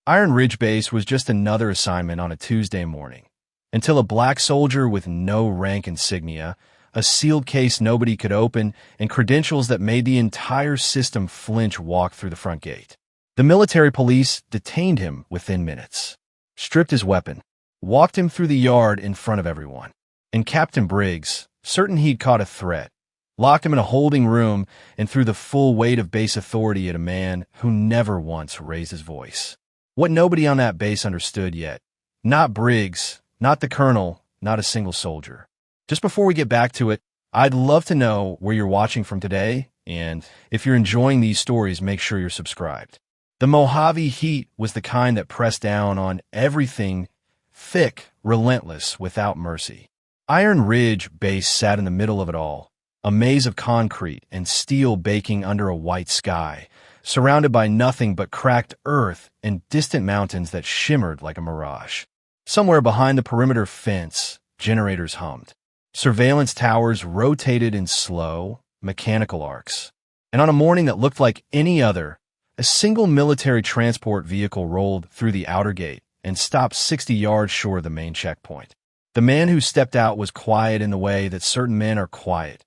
Iron Ridge Base was just another assignment on a Tuesday morning, until a black soldier with no rank insignia, a sealed case nobody could open, and credentials that made the entire system flinch walked through the front gate. The military police detained him within minutes, stripped his weapon, walked him through the yard in front of everyone, and Captain Briggs, certain he'd caught a threat, locked him in a holding room and threw the full weight of base authority at a man who never once raised his voice. What nobody on that base understood yet, not Briggs, not the colonel, not a single soldier. Just before we get back to it, I'd love to know where you're watching from today, and if you're enjoying these stories, make sure you're subscribed. The Mojave heat was the kind that pressed down on everything, thick, relentless, without mercy. Iron Ridge Base sat in the middle of it all, a maze of concrete and steel baking under a white sky, surrounded by nothing but cracked earth and distant mountains that shimmered like a mirage. Somewhere behind the perimeter fence, generators hummed. Surveillance towers rotated in slow, mechanical arcs. And on a morning that looked like any other, a single military transport vehicle rolled through the outer gate and stopped 60 yards short of the main checkpoint. The man who stepped out was quiet in the way that certain men are quiet,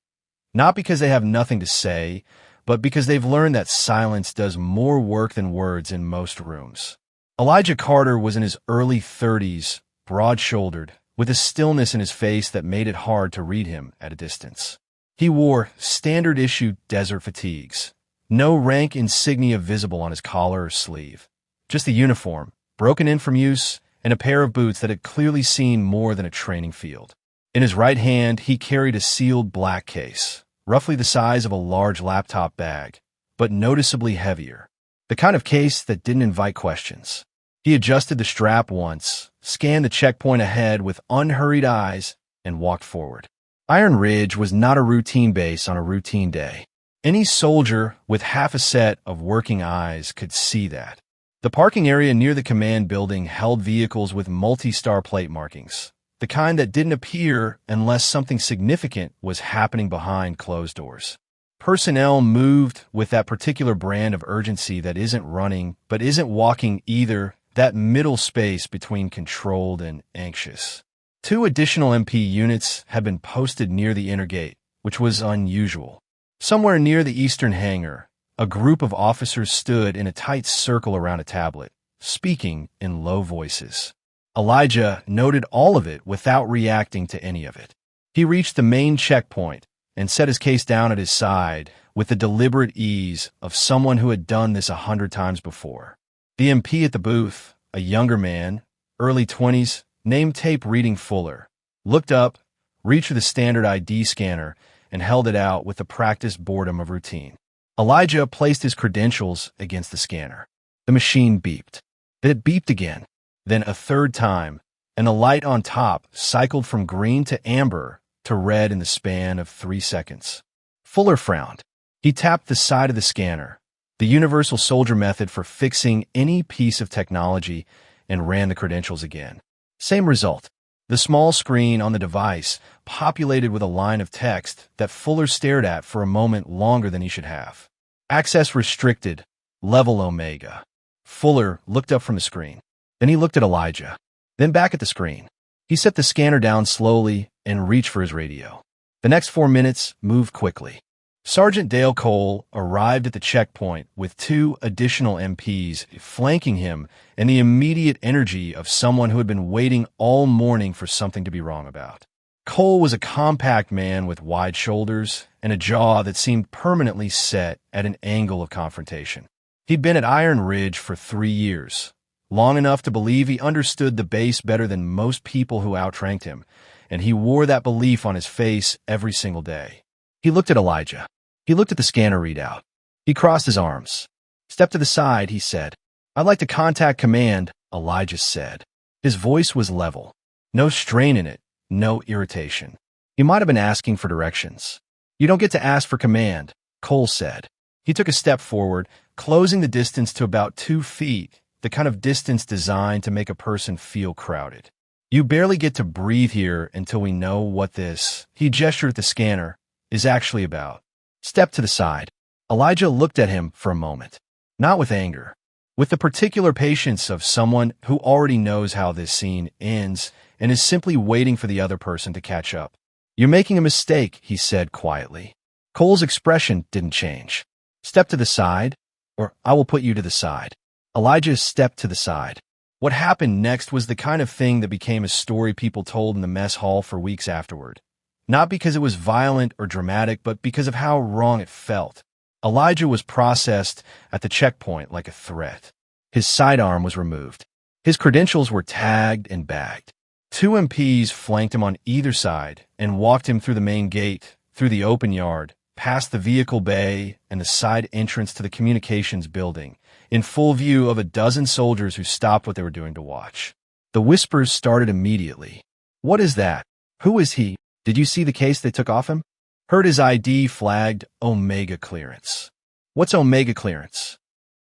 not because they have nothing to say, but because they've learned that silence does more work than words in most rooms. Elijah Carter was in his early 30s, broad-shouldered, with a stillness in his face that made it hard to read him at a distance. He wore standard-issue desert fatigues, no rank insignia visible on his collar or sleeve, just the uniform, broken in from use, and a pair of boots that had clearly seen more than a training field. In his right hand, he carried a sealed black case, roughly the size of a large laptop bag, but noticeably heavier, the kind of case that didn't invite questions. He adjusted the strap once, scanned the checkpoint ahead with unhurried eyes, and walked forward. Iron Ridge was not a routine base on a routine day. Any soldier with half a set of working eyes could see that. The parking area near the command building held vehicles with multi-star plate markings, the kind that didn't appear unless something significant was happening behind closed doors. Personnel moved with that particular brand of urgency that isn't running but isn't walking either, that middle space between controlled and anxious. 2 additional MP units had been posted near the inner gate, which was unusual. Somewhere near the eastern hangar, a group of officers stood in a tight circle around a tablet, speaking in low voices. Elijah noted all of it without reacting to any of it. He reached the main checkpoint and set his case down at his side with the deliberate ease of someone who had done this 100 times before. The MP at the booth, a younger man, early 20s, name tape reading Fuller, looked up, reached for the standard ID scanner, and held it out with the practiced boredom of routine. Elijah placed his credentials against the scanner. The machine beeped. Then it beeped again, then a third time, and the light on top cycled from green to amber to red in the span of 3 seconds. Fuller frowned. He tapped the side of the scanner, the universal soldier method for fixing any piece of technology, and ran the credentials again. Same result. The small screen on the device populated with a line of text that Fuller stared at for a moment longer than he should have. Access restricted, level Omega. Fuller looked up from the screen. Then he looked at Elijah, then back at the screen. He set the scanner down slowly and reached for his radio. The next 4 minutes moved quickly. Sergeant Dale Cole arrived at the checkpoint with 2 additional MPs flanking him and the immediate energy of someone who had been waiting all morning for something to be wrong about. Cole was a compact man with wide shoulders and a jaw that seemed permanently set at an angle of confrontation. He'd been at Iron Ridge for 3 years, long enough to believe he understood the base better than most people who outranked him, and he wore that belief on his face every single day. He looked at Elijah. He looked at the scanner readout. He crossed his arms. "Step to the side," he said. "I'd like to contact command," Elijah said. His voice was level. No strain in it, no irritation. He might have been asking for directions. "You don't get to ask for command," Cole said. He took a step forward, closing the distance to about 2 feet, the kind of distance designed to make a person feel crowded. "You barely get to breathe here until we know what this," he gestured at the scanner, "is actually about. Step to the side." Elijah looked at him for a moment, not with anger, with the particular patience of someone who already knows how this scene ends and is simply waiting for the other person to catch up. "You're making a mistake," he said quietly. Cole's expression didn't change. "Step to the side, or I will put you to the side." Elijah stepped to the side. What happened next was the kind of thing that became a story people told in the mess hall for weeks afterward. Not because it was violent or dramatic, but because of how wrong it felt. Elijah was processed at the checkpoint like a threat. His sidearm was removed. His credentials were tagged and bagged. 2 MPs flanked him on either side and walked him through the main gate, through the open yard, past the vehicle bay and the side entrance to the communications building, in full view of a dozen soldiers who stopped what they were doing to watch. The whispers started immediately. "What is that? Who is he? Did you see the case they took off him?" Heard his ID flagged Omega clearance. "What's Omega clearance?"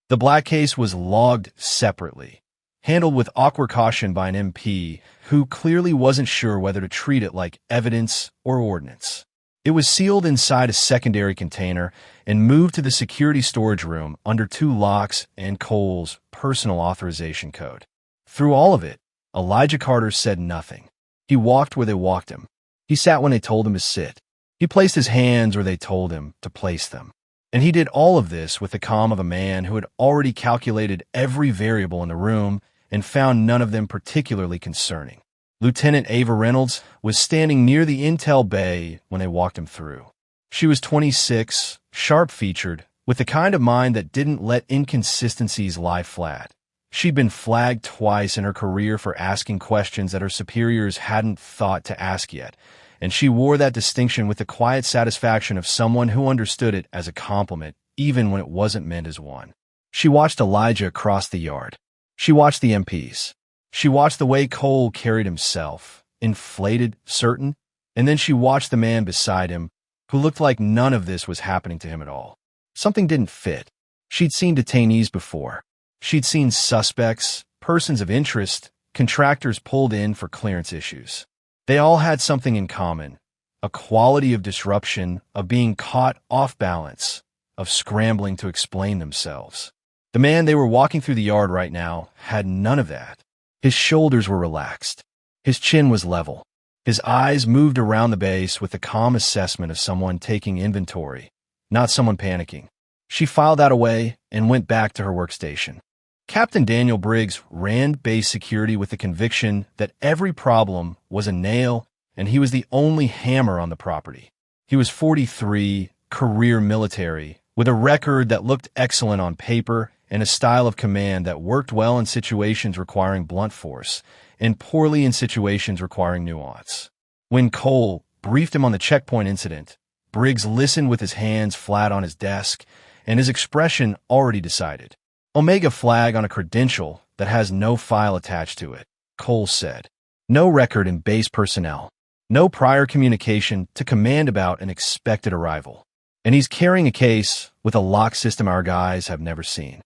The black case was logged separately, handled with awkward caution by an MP who clearly wasn't sure whether to treat it like evidence or ordnance. It was sealed inside a secondary container and moved to the security storage room under 2 locks and Cole's personal authorization code. Through all of it, Elijah Carter said nothing. He walked where they walked him. He sat when they told him to sit. He placed his hands where they told him to place them. And he did all of this with the calm of a man who had already calculated every variable in the room and found none of them particularly concerning. Lieutenant Ava Reynolds was standing near the intel bay when they walked him through. She was 26, sharp-featured, with the kind of mind that didn't let inconsistencies lie flat. She'd been flagged twice in her career for asking questions that her superiors hadn't thought to ask yet, and she wore that distinction with the quiet satisfaction of someone who understood it as a compliment, even when it wasn't meant as one. She watched Elijah cross the yard. She watched the MPs. She watched the way Cole carried himself, inflated, certain, and then she watched the man beside him, who looked like none of this was happening to him at all. Something didn't fit. She'd seen detainees before. She'd seen suspects, persons of interest, contractors pulled in for clearance issues. They all had something in common, a quality of disruption, of being caught off balance, of scrambling to explain themselves. The man they were walking through the yard right now had none of that. His shoulders were relaxed. His chin was level. His eyes moved around the base with the calm assessment of someone taking inventory, not someone panicking. She filed that away and went back to her workstation. Captain Daniel Briggs ran base security with the conviction that every problem was a nail and he was the only hammer on the property. He was 43, career military, with a record that looked excellent on paper and a style of command that worked well in situations requiring blunt force and poorly in situations requiring nuance. When Cole briefed him on the checkpoint incident, Briggs listened with his hands flat on his desk and his expression already decided. "Omega flag on a credential that has no file attached to it," Cole said. "No record in base personnel. No prior communication to command about an expected arrival. And he's carrying a case with a lock system our guys have never seen."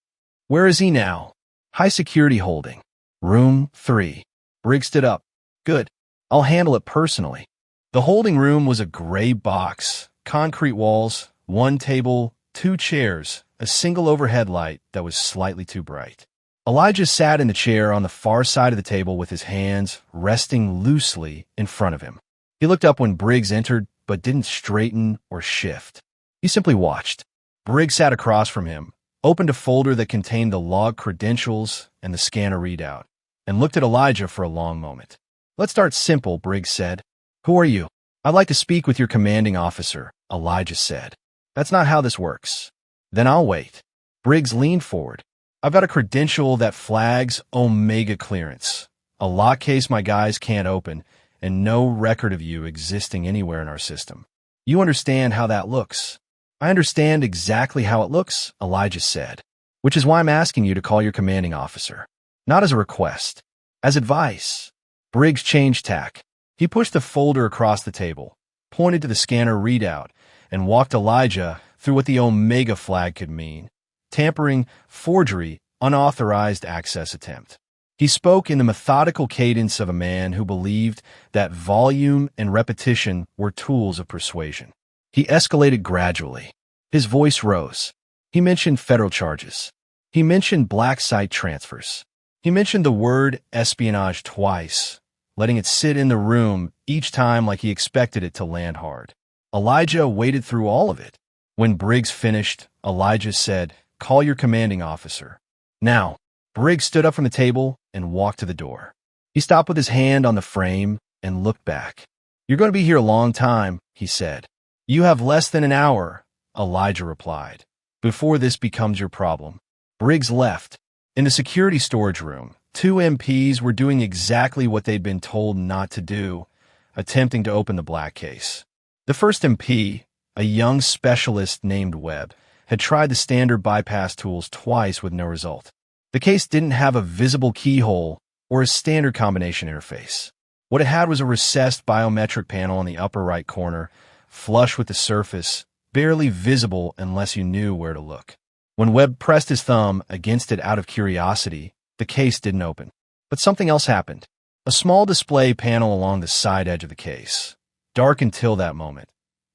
"Where is he now?" "High security holding. Room 3. Briggs stood up. "Good. I'll handle it personally." The holding room was a gray box, concrete walls, 1 table, 2 chairs, a single overhead light that was slightly too bright. Elijah sat in the chair on the far side of the table with his hands resting loosely in front of him. He looked up when Briggs entered, but didn't straighten or shift. He simply watched. Briggs sat across from him, opened a folder that contained the log credentials and the scanner readout, and looked at Elijah for a long moment. "Let's start simple," Briggs said. "Who are you?" "I'd like to speak with your commanding officer," Elijah said. "That's not how this works." "Then I'll wait." Briggs leaned forward. "I've got a credential that flags Omega clearance, a lock case my guys can't open, and no record of you existing anywhere in our system. You understand how that looks?" "I understand exactly how it looks," Elijah said, "which is why I'm asking you to call your commanding officer. Not as a request, as advice." Briggs changed tack. He pushed the folder across the table, pointed to the scanner readout, and walked Elijah through what the Omega flag could mean: tampering, forgery, unauthorized access attempt. He spoke in the methodical cadence of a man who believed that volume and repetition were tools of persuasion. He escalated gradually. His voice rose. He mentioned federal charges. He mentioned black site transfers. He mentioned the word espionage twice, letting it sit in the room each time like he expected it to land hard. Elijah waited through all of it. When Briggs finished, Elijah said, "Call your commanding officer." Now, Briggs stood up from the table and walked to the door. He stopped with his hand on the frame and looked back. "You're going to be here a long time," he said. "You have less than an hour," Elijah replied, "before this becomes your problem." Briggs left. In the security storage room, 2 MPs were doing exactly what they'd been told not to do, attempting to open the black case. The first MP, a young specialist named Webb, had tried the standard bypass tools twice with no result. The case didn't have a visible keyhole or a standard combination interface. What it had was a recessed biometric panel in the upper right corner, flush with the surface, barely visible unless you knew where to look. When Webb pressed his thumb against it out of curiosity, the case didn't open. But something else happened. A small display panel along the side edge of the case, dark until that moment,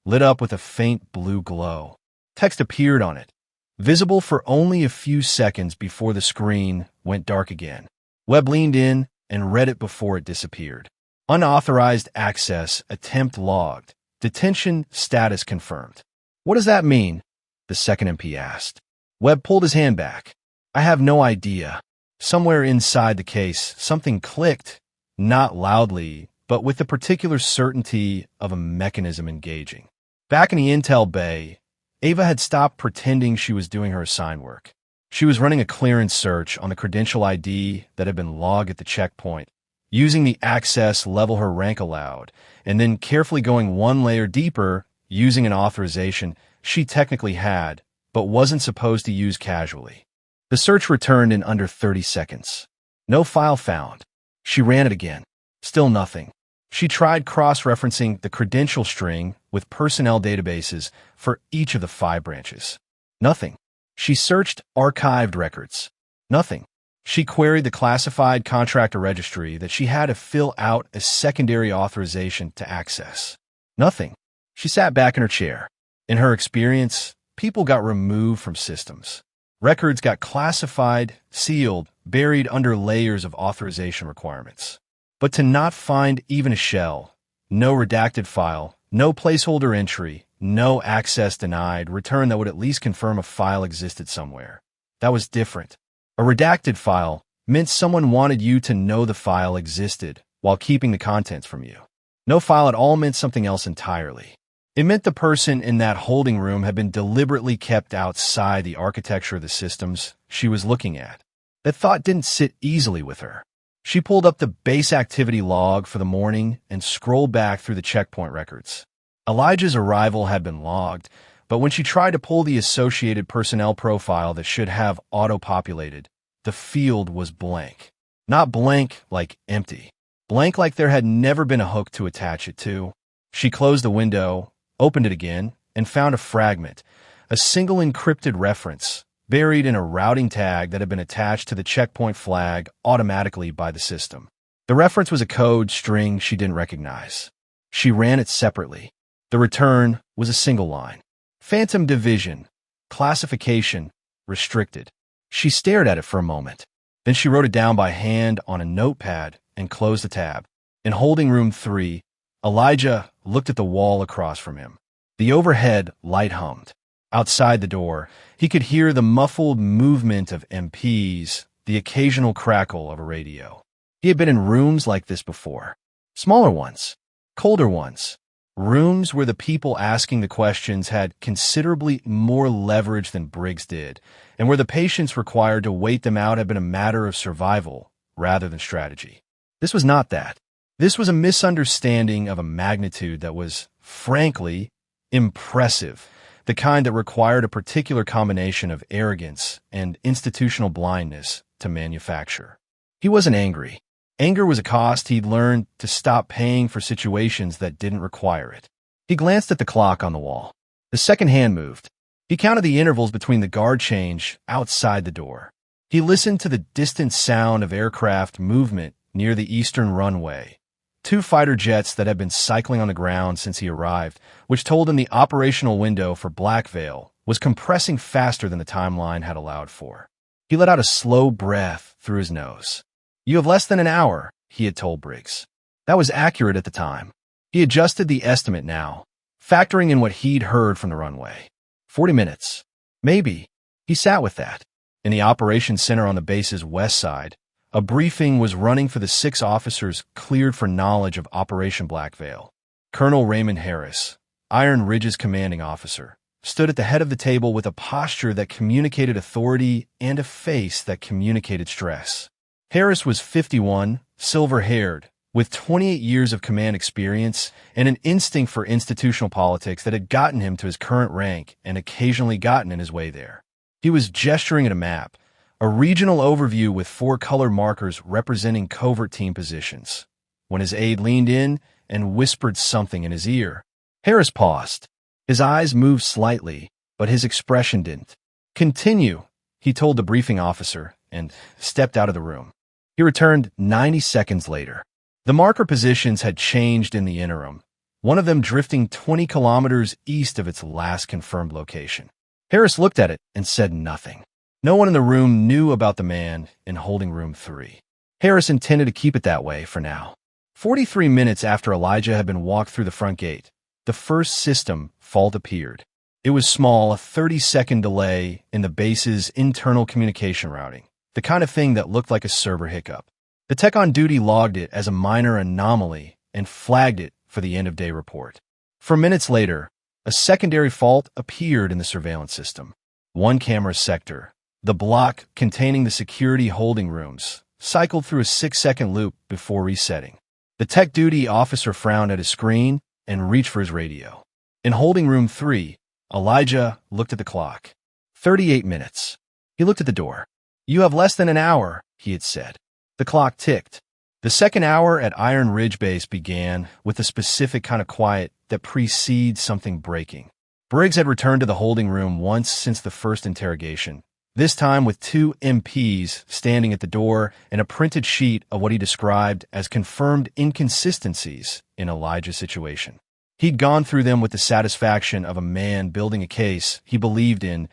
lit up with a faint blue glow. Text appeared on it, visible for only a few seconds before the screen went dark again. Webb leaned in and read it before it disappeared. "Unauthorized access, attempt logged. Detention status confirmed." "What does that mean?" the second MP asked. Webb pulled his hand back. "I have no idea." Somewhere inside the case, something clicked, not loudly, but with the particular certainty of a mechanism engaging. Back in the Intel bay, Ava had stopped pretending she was doing her assigned work. She was running a clearance search on the credential ID that had been logged at the checkpoint, using the access level her rank allowed, and then carefully going one layer deeper using an authorization she technically had, but wasn't supposed to use casually. The search returned in under 30 seconds. No file found. She ran it again. Still nothing. She tried cross-referencing the credential string with personnel databases for each of the 5 branches. Nothing. She searched archived records. Nothing. She queried the classified contractor registry that she had to fill out a secondary authorization to access. Nothing. She sat back in her chair. In her experience, people got removed from systems. Records got classified, sealed, buried under layers of authorization requirements. But to not find even a shell, no redacted file, no placeholder entry, no access denied return that would at least confirm a file existed somewhere. That was different. A redacted file meant someone wanted you to know the file existed while keeping the contents from you. No file at all meant something else entirely. It meant the person in that holding room had been deliberately kept outside the architecture of the systems she was looking at. That thought didn't sit easily with her. She pulled up the base activity log for the morning and scrolled back through the checkpoint records. Elijah's arrival had been logged, but when she tried to pull the associated personnel profile that should have auto-populated, the field was blank. Not blank like empty. Blank like there had never been a hook to attach it to. She closed the window, opened it again, and found a fragment, a single encrypted reference, buried in a routing tag that had been attached to the checkpoint flag automatically by the system. The reference was a code string she didn't recognize. She ran it separately. The return was a single line. Phantom Division. Classification. Restricted. She stared at it for a moment. Then she wrote it down by hand on a notepad and closed the tab. In holding room 3, Elijah looked at the wall across from him. The overhead light hummed. Outside the door, he could hear the muffled movement of MPs, the occasional crackle of a radio. He had been in rooms like this before. Smaller ones. Colder ones. Rooms where the people asking the questions had considerably more leverage than Briggs did, and where the patience required to wait them out had been a matter of survival rather than strategy. This was not that. This was a misunderstanding of a magnitude that was, frankly, impressive, the kind that required a particular combination of arrogance and institutional blindness to manufacture. He wasn't angry. Anger was a cost he'd learned to stop paying for situations that didn't require it. He glanced at the clock on the wall. The second hand moved. He counted the intervals between the guard change outside the door. He listened to the distant sound of aircraft movement near the eastern runway. 2 fighter jets that had been cycling on the ground since he arrived, which told him the operational window for Black Veil was compressing faster than the timeline had allowed for. He let out a slow breath through his nose. "You have less than an hour," he had told Briggs. That was accurate at the time. He adjusted the estimate now, factoring in what he'd heard from the runway. 40 minutes. Maybe. He sat with that. In the operations center on the base's west side, a briefing was running for the 6 officers cleared for knowledge of Operation Black Veil. Colonel Raymond Harris, Iron Ridge's commanding officer, stood at the head of the table with a posture that communicated authority and a face that communicated stress. Harris was 51, silver-haired, with 28 years of command experience and an instinct for institutional politics that had gotten him to his current rank and occasionally gotten in his way there. He was gesturing at a map, a regional overview with 4 color markers representing covert team positions, when his aide leaned in and whispered something in his ear. Harris paused. His eyes moved slightly, but his expression didn't. "Continue," he told the briefing officer, and stepped out of the room. He returned 90 seconds later. The marker positions had changed in the interim, one of them drifting 20 kilometers east of its last confirmed location. Harris looked at it and said nothing. No one in the room knew about the man in holding room 3. Harris intended to keep it that way for now. 43 minutes after Elijah had been walked through the front gate, the first system fault appeared. It was small, a 30-second delay in the base's internal communication routing, the kind of thing that looked like a server hiccup. The tech on duty logged it as a minor anomaly and flagged it for the end-of-day report. 4 minutes later, a secondary fault appeared in the surveillance system. One camera sector, the block containing the security holding rooms, cycled through a 6-second loop before resetting. The tech duty officer frowned at his screen and reached for his radio. In holding room 3, Elijah looked at the clock. 38 minutes. He looked at the door. "You have less than an hour," he had said. The clock ticked. The second hour at Iron Ridge Base began with the specific kind of quiet that precedes something breaking. Briggs had returned to the holding room once since the first interrogation, this time with 2 MPs standing at the door and a printed sheet of what he described as confirmed inconsistencies in Elijah's situation. He'd gone through them with the satisfaction of a man building a case he believed in,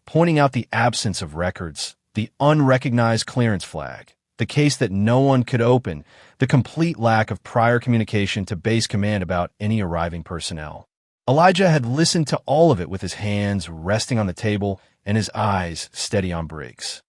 pointing out the absence of records, the unrecognized clearance flag, the case that no one could open, the complete lack of prior communication to base command about any arriving personnel. Elijah had listened to all of it with his hands resting on the table and his eyes steady on Briggs.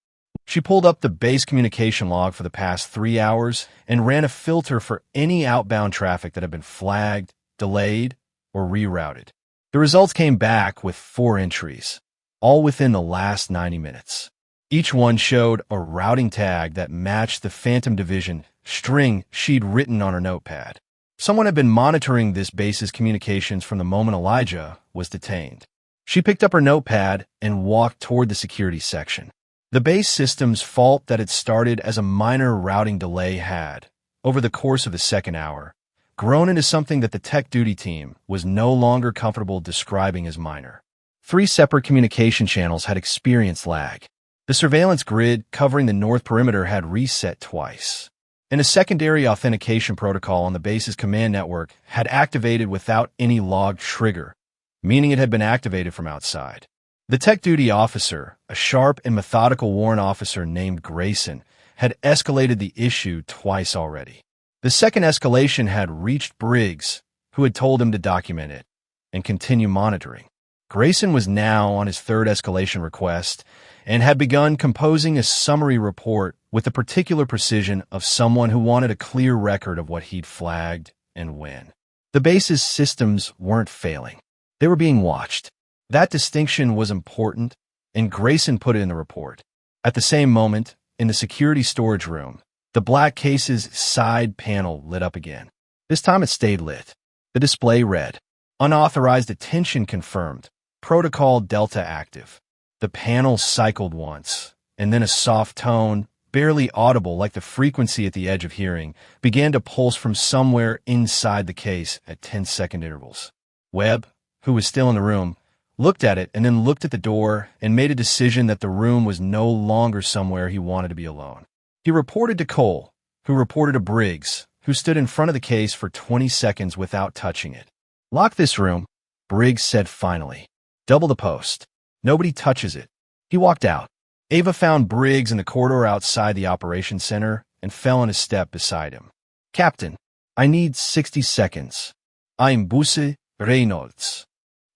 She pulled up the base communication log for the past 3 hours and ran a filter for any outbound traffic that had been flagged, delayed, or rerouted. The results came back with 4 entries, all within the last 90 minutes. Each one showed a routing tag that matched the Phantom Division string she'd written on her notepad. Someone had been monitoring this base's communications from the moment Elijah was detained. She picked up her notepad and walked toward the security section. The base system's fault that had started as a minor routing delay had, over the course of the second hour, grown into something that the tech duty team was no longer comfortable describing as minor. 3 separate communication channels had experienced lag. The surveillance grid covering the north perimeter had reset twice, and a secondary authentication protocol on the base's command network had activated without any logged trigger, meaning it had been activated from outside. The tech duty officer, a sharp and methodical warrant officer named Grayson, had escalated the issue twice already. The second escalation had reached Briggs, who had told him to document it and continue monitoring. Grayson was now on his 3rd escalation request and had begun composing a summary report with the particular precision of someone who wanted a clear record of what he'd flagged and when. The base's systems weren't failing. They were being watched. That distinction was important, and Grayson put it in the report. At the same moment, in the security storage room, the black case's side panel lit up again. This time it stayed lit. The display read, "Unauthorized attention confirmed. Protocol Delta active." The panel cycled once, and then a soft tone, barely audible like the frequency at the edge of hearing, began to pulse from somewhere inside the case at 10-second intervals. Webb, who was still in the room, looked at it and then looked at the door and made a decision that the room was no longer somewhere he wanted to be alone. He reported to Cole, who reported to Briggs, who stood in front of the case for 20 seconds without touching it. "Lock this room," Briggs said finally. "Double the post. Nobody touches it." He walked out. Ava found Briggs in the corridor outside the operations center and fell in a step beside him. Captain, I need 60 seconds. I'm Busse Reynolds.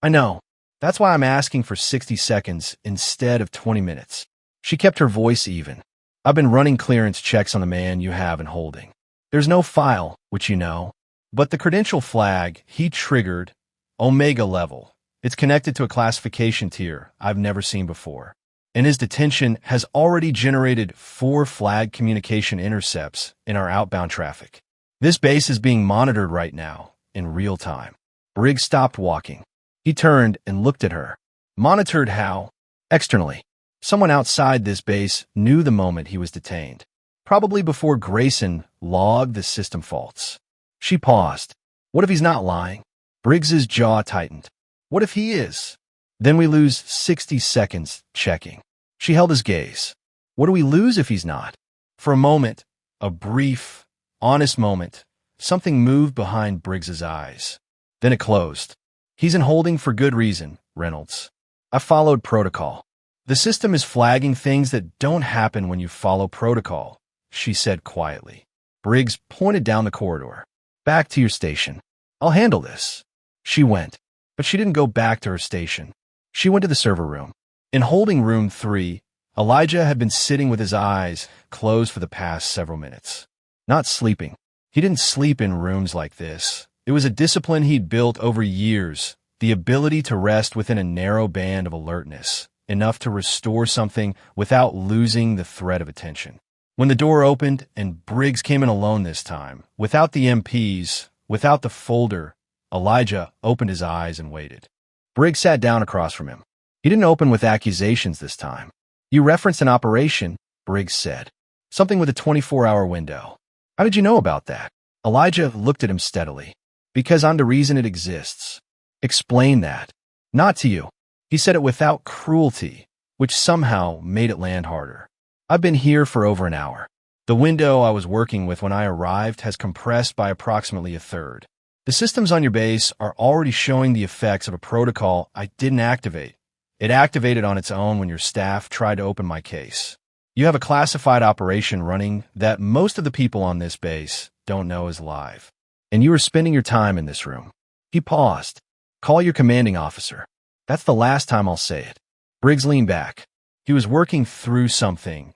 I know. That's why I'm asking for 60 seconds instead of 20 minutes. She kept her voice even. I've been running clearance checks on the man you have in holding. There's no file, which you know, but the credential flag he triggered, Omega level. It's connected to a classification tier I've never seen before. And his detention has already generated 4 flag communication intercepts in our outbound traffic. This base is being monitored right now, in real time. Briggs stopped walking. He turned and looked at her. Monitored how? Externally. Someone outside this base knew the moment he was detained. Probably before Grayson logged the system faults. She paused. What if he's not lying? Briggs's jaw tightened. What if he is? Then we lose 60 seconds checking. She held his gaze. What do we lose if he's not? For a moment, a brief, honest moment, something moved behind Briggs's eyes. Then it closed. He's in holding for good reason, Reynolds. I followed protocol. The system is flagging things that don't happen when you follow protocol, she said quietly. Briggs pointed down the corridor. Back to your station. I'll handle this. She went, but she didn't go back to her station. She went to the server room. In holding room 3, Elijah had been sitting with his eyes closed for the past several minutes. Not sleeping. He didn't sleep in rooms like this. It was a discipline he'd built over years, the ability to rest within a narrow band of alertness, enough to restore something without losing the thread of attention. When the door opened and Briggs came in alone this time, without the MPs, without the folder, Elijah opened his eyes and waited. Briggs sat down across from him. He didn't open with accusations this time. You referenced an operation, Briggs said. Something with a 24-hour window. How did you know about that? Elijah looked at him steadily. Because I'm the reason it exists. Explain that. Not to you. He said it without cruelty, which somehow made it land harder. I've been here for over an hour. The window I was working with when I arrived has compressed by approximately a third. The systems on your base are already showing the effects of a protocol I didn't activate. It activated on its own when your staff tried to open my case. You have a classified operation running that most of the people on this base don't know is live. And you are spending your time in this room. He paused. Call your commanding officer. That's the last time I'll say it. Briggs leaned back. He was working through something.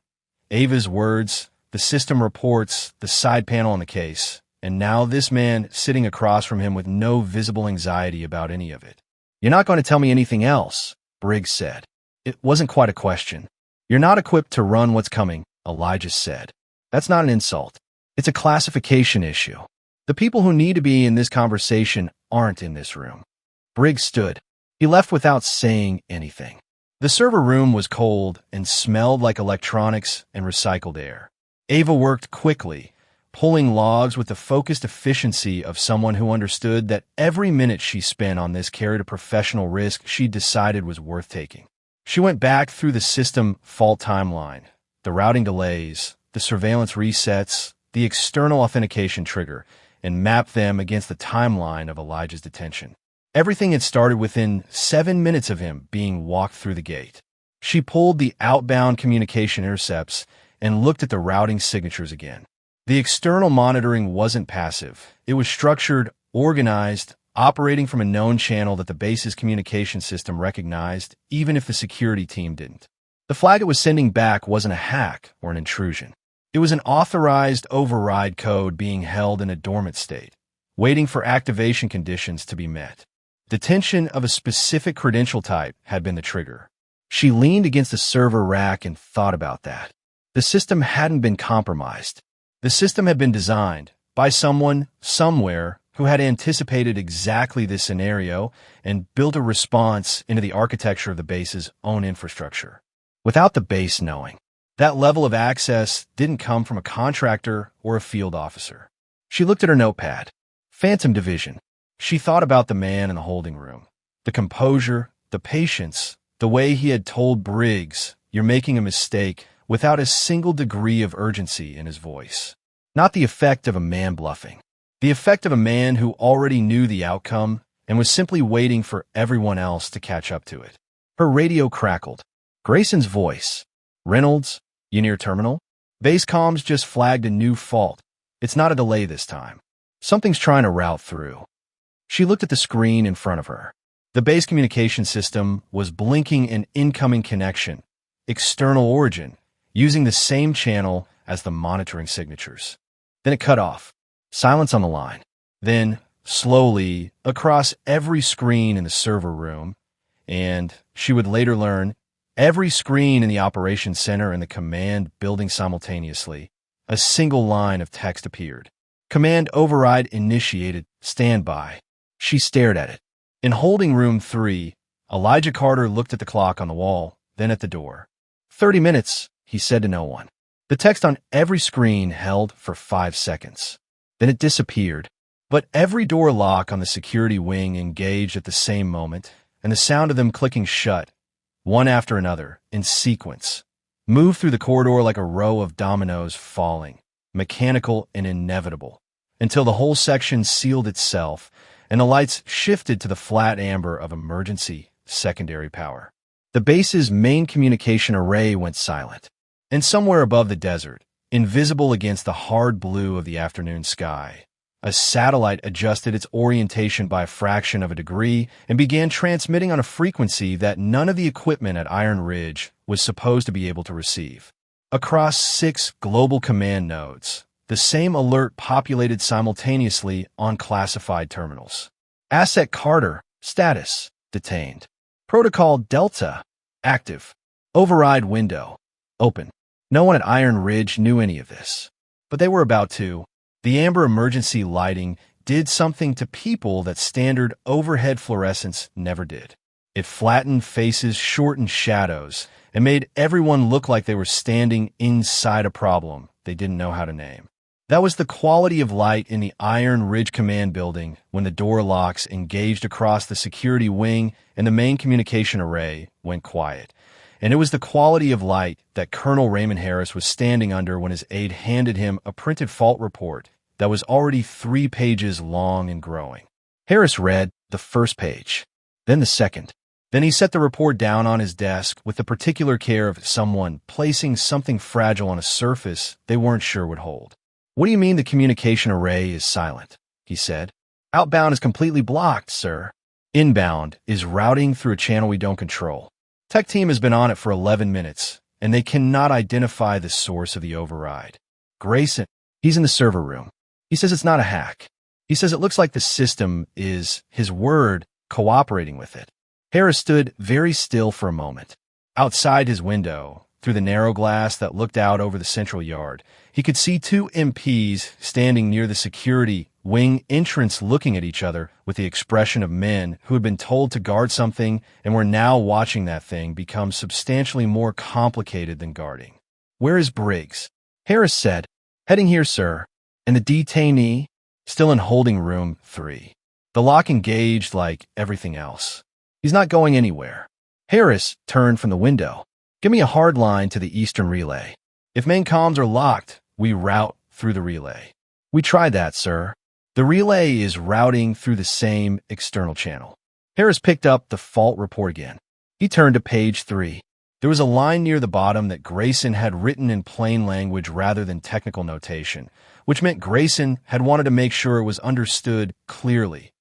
Ava's words, the system reports, the side panel on the case, and now this man sitting across from him with no visible anxiety about any of it. You're not going to tell me anything else, Briggs said. It wasn't quite a question. You're not equipped to run what's coming, Elijah said. That's not an insult. It's a classification issue. The people who need to be in this conversation aren't in this room. Briggs stood. He left without saying anything. The server room was cold and smelled like electronics and recycled air. Ava worked quickly, pulling logs with the focused efficiency of someone who understood that every minute she spent on this carried a professional risk she decided was worth taking. She went back through the system fault timeline, the routing delays, the surveillance resets, the external authentication trigger, and mapped them against the timeline of Elijah's detention. Everything had started within 7 minutes of him being walked through the gate. She pulled the outbound communication intercepts and looked at the routing signatures again. The external monitoring wasn't passive. It was structured, organized, operating from a known channel that the base's communication system recognized, even if the security team didn't. The flag it was sending back wasn't a hack or an intrusion. It was an authorized override code being held in a dormant state, waiting for activation conditions to be met. Detention of a specific credential type had been the trigger. She leaned against the server rack and thought about that. The system hadn't been compromised. The system had been designed by someone, somewhere, who had anticipated exactly this scenario and built a response into the architecture of the base's own infrastructure. Without the base knowing, that level of access didn't come from a contractor or a field officer. She looked at her notepad. Phantom Division. She thought about the man in the holding room. The composure, the patience, the way he had told Briggs, "You're making a mistake," without a single degree of urgency in his voice. Not the effect of a man bluffing. The effect of a man who already knew the outcome and was simply waiting for everyone else to catch up to it. Her radio crackled. Grayson's voice. Reynolds, you near terminal? Base comms just flagged a new fault. It's not a delay this time. Something's trying to route through. She looked at the screen in front of her. The base communication system was blinking an incoming connection, external origin, using the same channel as the monitoring signatures. Then it cut off. Silence on the line. Then, slowly, across every screen in the server room, and, she would later learn, every screen in the operations center and the command building simultaneously, a single line of text appeared. Command override initiated. Standby. She stared at it. In holding room 3, Elijah Carter looked at the clock on the wall, then at the door. 30 minutes, he said to no one. The text on every screen held for 5 seconds. Then it disappeared. But every door lock on the security wing engaged at the same moment, and the sound of them clicking shut, one after another, in sequence, moved through the corridor like a row of dominoes falling, mechanical and inevitable, until the whole section sealed itself, and the lights shifted to the flat amber of emergency secondary power. The base's main communication array went silent, and somewhere above the desert, invisible against the hard blue of the afternoon sky, a satellite adjusted its orientation by a fraction of a degree and began transmitting on a frequency that none of the equipment at Iron Ridge was supposed to be able to receive. Across 6 global command nodes, the same alert populated simultaneously on classified terminals. Asset Carter, status, detained. Protocol Delta, active. Override window, open. No one at Iron Ridge knew any of this, but they were about to. The amber emergency lighting did something to people that standard overhead fluorescence never did. It flattened faces, shortened shadows, and made everyone look like they were standing inside a problem they didn't know how to name. That was the quality of light in the Iron Ridge Command Building when the door locks engaged across the security wing and the main communication array went quiet. And it was the quality of light that Colonel Raymond Harris was standing under when his aide handed him a printed fault report that was already 3 pages long and growing. Harris read the first page, then the second. Then he set the report down on his desk with the particular care of someone placing something fragile on a surface they weren't sure would hold. "What do you mean the communication array is silent?" he said. "Outbound is completely blocked, sir. Inbound is routing through a channel we don't control. Tech team has been on it for 11 minutes, and they cannot identify the source of the override. Grayson, he's in the server room. He says it's not a hack. He says it looks like the system is, his word, cooperating with it." Harris stood very still for a moment. Outside his window, through the narrow glass that looked out over the central yard, he could see 2 MPs standing near the security wing entrance looking at each other with the expression of men who had been told to guard something and were now watching that thing become substantially more complicated than guarding. "Where is Briggs?" Harris said. "Heading here, sir." "And the detainee?" "Still in holding room 3. The lock engaged like everything else. He's not going anywhere." Harris turned from the window. "Give me a hard line to the eastern relay. If main comms are locked, we route through the relay." "We tried that, sir. The relay is routing through the same external channel." Harris picked up the fault report again. He turned to page 3. There was a line near the bottom that Grayson had written in plain language rather than technical notation, which meant Grayson had wanted to make sure it was understood clearly.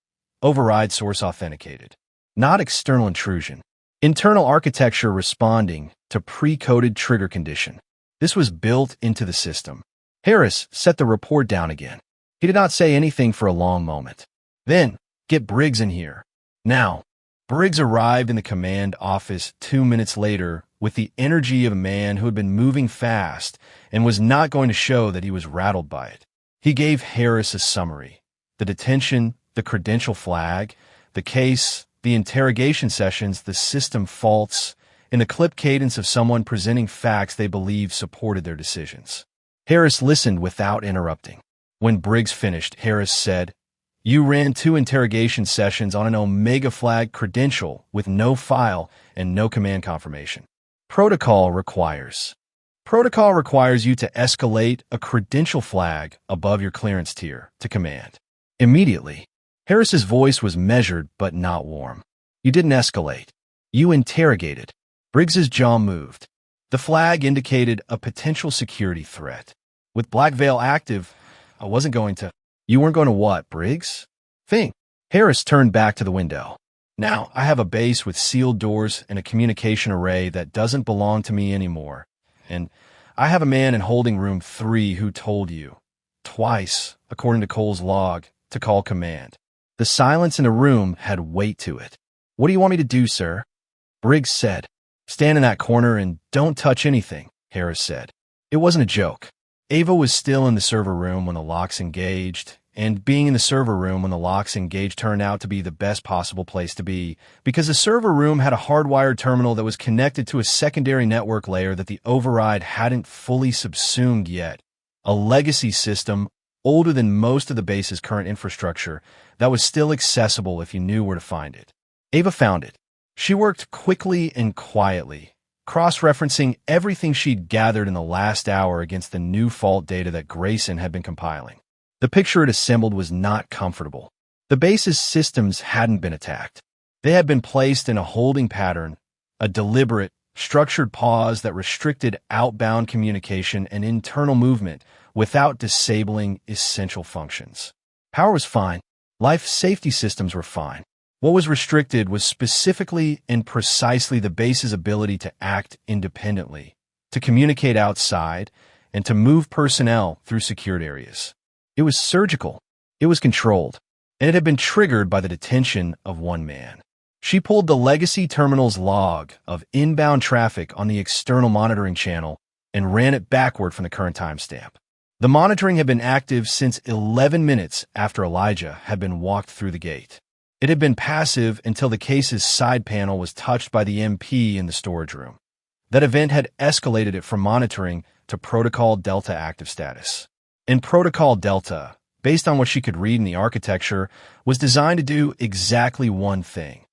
Override source authenticated. Not external intrusion. Internal architecture responding to pre-coded trigger condition. This was built into the system. Harris set the report down again. He did not say anything for a long moment. Then, "Get Briggs in here. Now." Briggs arrived in the command office 2 minutes later with the energy of a man who had been moving fast and was not going to show that he was rattled by it. He gave Harris a summary. The detention, the credential flag, the case, the interrogation sessions, the system faults, in the clip cadence of someone presenting facts they believed supported their decisions. Harris listened without interrupting. When Briggs finished, Harris said, "You ran 2 interrogation sessions on an Omega flag credential with no file and no command confirmation. Protocol requires you to escalate a credential flag above your clearance tier to command. Immediately." Harris's voice was measured but not warm. "You didn't escalate. You interrogated." Briggs's jaw moved. The flag indicated a potential security threat. With Black Veil active, I wasn't going to... You weren't going to what, Briggs? Think. Harris turned back to the window. Now, I have a base with sealed doors and a communication array that doesn't belong to me anymore. And I have a man in holding room 3 who told you, twice, according to Cole's log, to call command. The silence in the room had weight to it. What do you want me to do, sir? Briggs said. Stand in that corner and don't touch anything, Harris said. It wasn't a joke. Ava was still in the server room when the locks engaged, and being in the server room when the locks engaged turned out to be the best possible place to be, because the server room had a hardwired terminal that was connected to a secondary network layer that the override hadn't fully subsumed yet. A legacy system, older than most of the base's current infrastructure, that was still accessible if you knew where to find it. Ava found it. She worked quickly and quietly, cross-referencing everything she'd gathered in the last hour against the new fault data that Grayson had been compiling. The picture it assembled was not comfortable. The base's systems hadn't been attacked. They had been placed in a holding pattern, a deliberate, structured pause that restricted outbound communication and internal movement without disabling essential functions. Power was fine. Life safety systems were fine. What was restricted was specifically and precisely the base's ability to act independently, to communicate outside, and to move personnel through secured areas. It was surgical. It was controlled. And it had been triggered by the detention of one man. She pulled the legacy terminal's log of inbound traffic on the external monitoring channel and ran it backward from the current timestamp. The monitoring had been active since 11 minutes after Elijah had been walked through the gate. It had been passive until the case's side panel was touched by the MP in the storage room. That event had escalated it from monitoring to Protocol Delta active status. And Protocol Delta, based on what she could read in the architecture, was designed to do exactly one thing: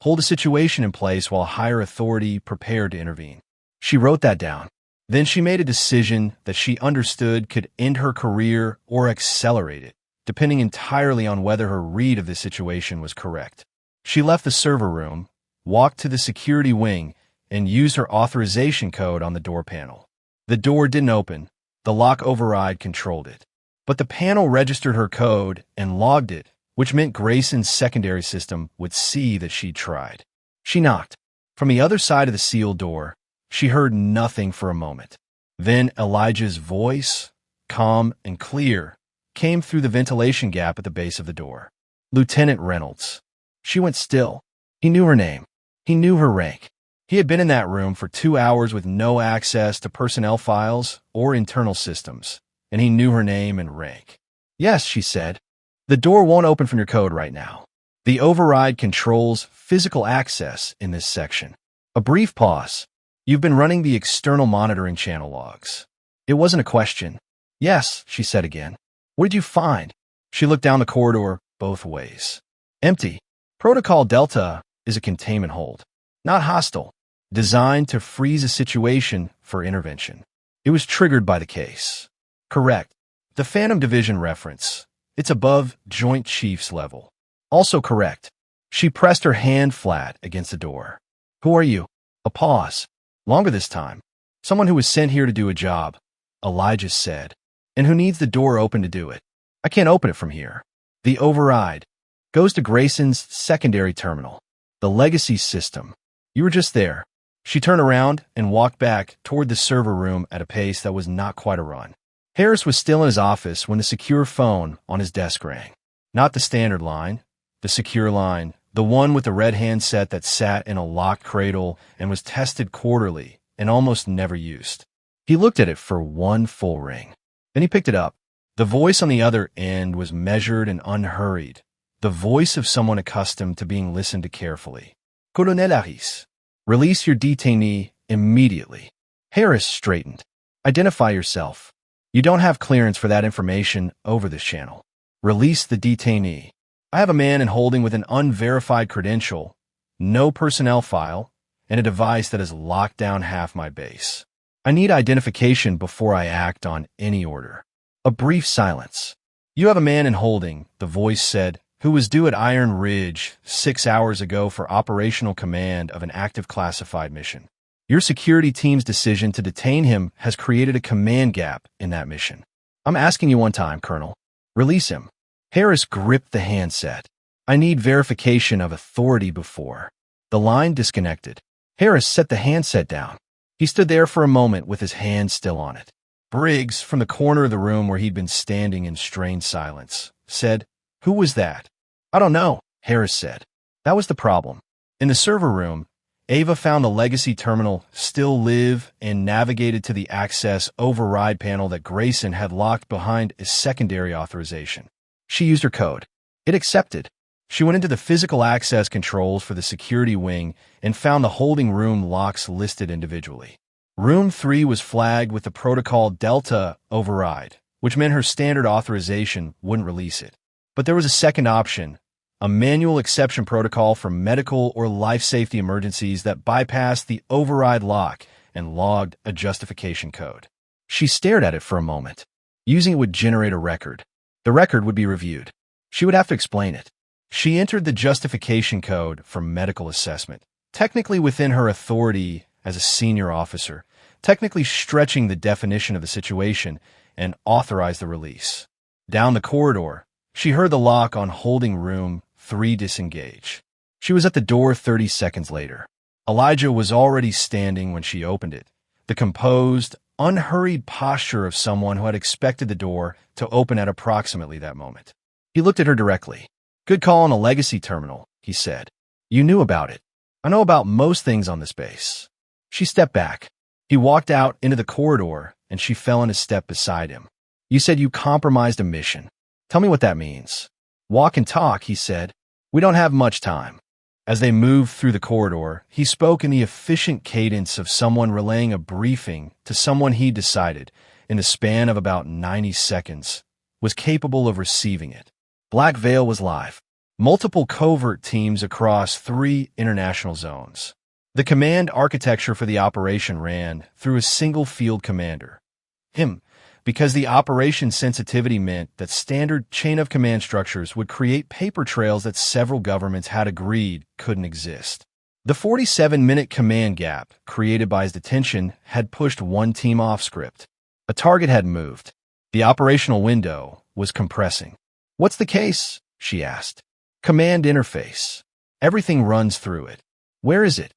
hold a situation in place while a higher authority prepared to intervene. She wrote that down. Then she made a decision that she understood could end her career or accelerate it, depending entirely on whether her read of the situation was correct. She left the server room, walked to the security wing, and used her authorization code on the door panel. The door didn't open. The lock override controlled it. But the panel registered her code and logged it, which meant Grayson's secondary system would see that she'd tried. She knocked. From the other side of the sealed door, she heard nothing for a moment. Then Elijah's voice, calm and clear, came through the ventilation gap at the base of the door. Lieutenant Reynolds. She went still. He knew her name. He knew her rank. He had been in that room for 2 hours with no access to personnel files or internal systems, and he knew her name and rank. Yes, she said. The door won't open from your code right now. The override controls physical access in this section. A brief pause. You've been running the external monitoring channel logs. It wasn't a question. Yes, she said again. What did you find? She looked down the corridor both ways. Empty. Protocol Delta is a containment hold. Not hostile. Designed to freeze a situation for intervention. It was triggered by the case. Correct. The Phantom Division reference. It's above Joint Chiefs level. Also correct. She pressed her hand flat against the door. Who are you? A pause. Longer this time. Someone who was sent here to do a job, Elijah said, and who needs the door open to do it. I can't open it from here. The override goes to Grayson's secondary terminal, the legacy system. You were just there. She turned around and walked back toward the server room at a pace that was not quite a run. Harris was still in his office when the secure phone on his desk rang. Not the standard line, the secure line, the one with the red handset that sat in a locked cradle and was tested quarterly and almost never used. He looked at it for one full ring. Then he picked it up. The voice on the other end was measured and unhurried, the voice of someone accustomed to being listened to carefully. Colonel Harris, release your detainee immediately. Harris straightened. Identify yourself. You don't have clearance for that information over this channel. Release the detainee. I have a man in holding with an unverified credential, no personnel file, and a device that has locked down half my base. I need identification before I act on any order. A brief silence. You have a man in holding, the voice said, who was due at Iron Ridge 6 hours ago for operational command of an active classified mission. Your security team's decision to detain him has created a command gap in that mission. I'm asking you one time, Colonel. Release him. Harris gripped the handset. I need verification of authority before. The line disconnected. Harris set the handset down. He stood there for a moment with his hand still on it. Briggs, from the corner of the room where he'd been standing in strained silence, said, "Who was that?" "I don't know," Harris said. That was the problem. In the server room, Ava found the legacy terminal still live and navigated to the access override panel that Grayson had locked behind a secondary authorization. She used her code. It accepted. She went into the physical access controls for the security wing and found the holding room locks listed individually. Room 3 was flagged with the protocol Delta override, which meant her standard authorization wouldn't release it. But there was a second option, a manual exception protocol for medical or life safety emergencies that bypassed the override lock and logged a justification code. She stared at it for a moment. Using it would generate a record. The record would be reviewed. She would have to explain it. She entered the justification code for medical assessment, technically within her authority as a senior officer, technically stretching the definition of the situation, and authorized the release. Down the corridor, she heard the lock on holding room 3 disengage. She was at the door 30 seconds later. Elijah was already standing when she opened it, the composed, unhurried posture of someone who had expected the door to open at approximately that moment. He looked at her directly. "Good call on a legacy terminal," he said. "You knew about it. I know about most things on this base." She stepped back. He walked out into the corridor, and she fell in a step beside him. "You said you compromised a mission. Tell me what that means." "Walk and talk," he said. "We don't have much time." As they moved through the corridor, he spoke in the efficient cadence of someone relaying a briefing to someone he decided, in the span of about 90 seconds, was capable of receiving it. Black Veil was live. Multiple covert teams across 3 international zones. The command architecture for the operation ran through a single field commander. Him, because the operation sensitivity meant that standard chain-of-command structures would create paper trails that several governments had agreed couldn't exist. The 47-minute command gap created by his detention had pushed one team off script. A target had moved. The operational window was compressing. "What's the case?" she asked. "Command interface. Everything runs through it." "Where is it?"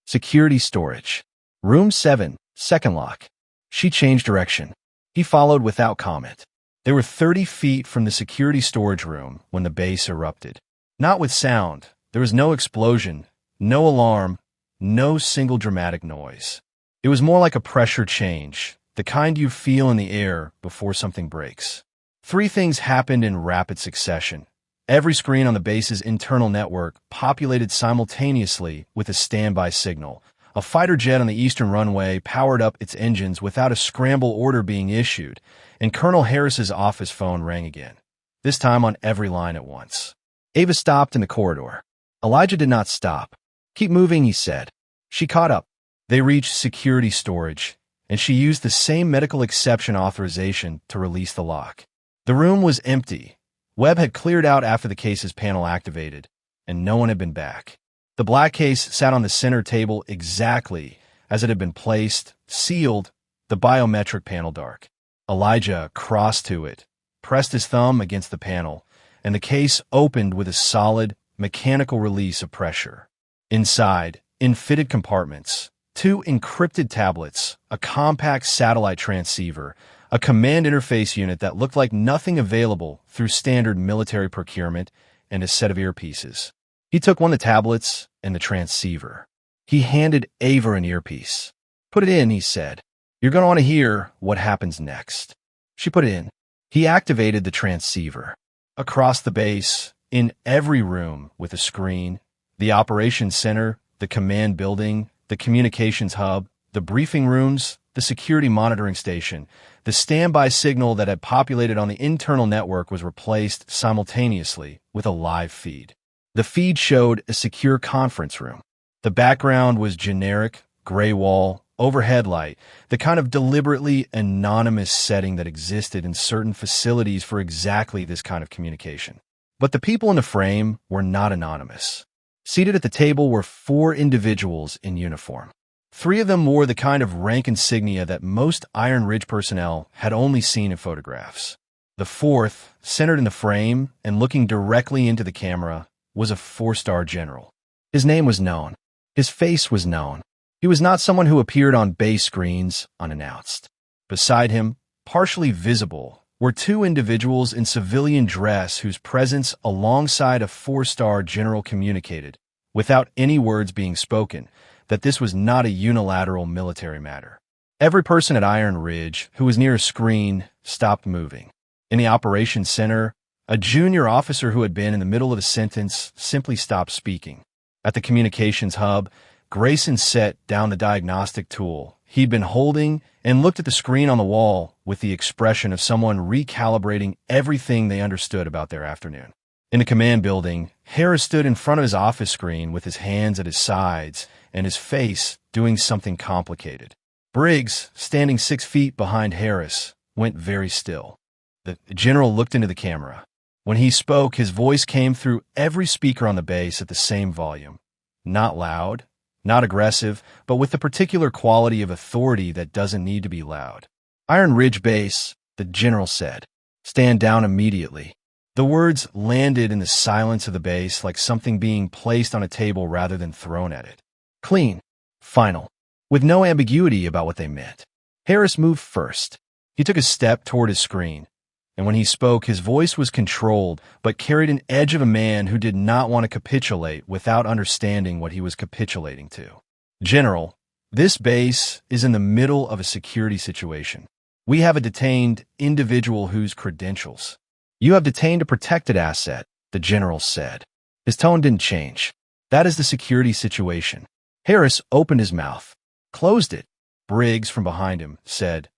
"Security storage. Room 7, second lock." She changed direction. He followed without comment. They were 30 feet from the security storage room when the base erupted. Not with sound. There was no explosion, no alarm, no single dramatic noise. It was more like a pressure change, the kind you feel in the air before something breaks. 3 things happened in rapid succession. Every screen on the base's internal network populated simultaneously with a standby signal. A fighter jet on the eastern runway powered up its engines without a scramble order being issued, and Colonel Harris's office phone rang again, this time on every line at once. Ava stopped in the corridor. Elijah did not stop. "Keep moving," he said. She caught up. They reached security storage, and she used the same medical exception authorization to release the lock. The room was empty. Webb had cleared out after the case's panel activated, and no one had been back. The black case sat on the center table exactly as it had been placed, sealed, the biometric panel dark. Elijah crossed to it, pressed his thumb against the panel, and the case opened with a solid, mechanical release of pressure. Inside, in fitted compartments, 2 encrypted tablets, a compact satellite transceiver, a command interface unit that looked like nothing available through standard military procurement, and a set of earpieces. He took one of the tablets and the transceiver. He handed Ava an earpiece. "Put it in," he said. "You're going to want to hear what happens next." She put it in. He activated the transceiver. Across the base, in every room with a screen, the operations center, the command building, the communications hub, the briefing rooms, the security monitoring station, the standby signal that had populated on the internal network was replaced simultaneously with a live feed. The feed showed a secure conference room. The background was generic, gray wall, overhead light, the kind of deliberately anonymous setting that existed in certain facilities for exactly this kind of communication. But the people in the frame were not anonymous. Seated at the table were 4 individuals in uniform. 3 of them wore the kind of rank insignia that most Iron Ridge personnel had only seen in photographs. The 4th, centered in the frame and looking directly into the camera, was a 4-star general. His name was known. His face was known. He was not someone who appeared on base screens unannounced. Beside him, partially visible, were 2 individuals in civilian dress whose presence alongside a 4-star general communicated, without any words being spoken, that this was not a unilateral military matter. Every person at Iron Ridge who was near a screen stopped moving. In the operations center, a junior officer who had been in the middle of a sentence simply stopped speaking. At the communications hub, Grayson set down the diagnostic tool he'd been holding and looked at the screen on the wall with the expression of someone recalibrating everything they understood about their afternoon. In the command building, Harris stood in front of his office screen with his hands at his sides and his face doing something complicated. Briggs, standing 6 feet behind Harris, went very still. The general looked into the camera. When he spoke, his voice came through every speaker on the base at the same volume. Not loud, not aggressive, but with the particular quality of authority that doesn't need to be loud. Iron Ridge Base, the general said. Stand down immediately. The words landed in the silence of the base like something being placed on a table rather than thrown at it. Clean. Final. With no ambiguity about what they meant. Harris moved first. He took a step toward his screen, and when he spoke, his voice was controlled but carried an edge of a man who did not want to capitulate without understanding what he was capitulating to. General, this base is in the middle of a security situation. We have a detained individual whose credentials. You have detained a protected asset, the general said. His tone didn't change. That is the security situation. Harris opened his mouth, closed it. Briggs, from behind him, said,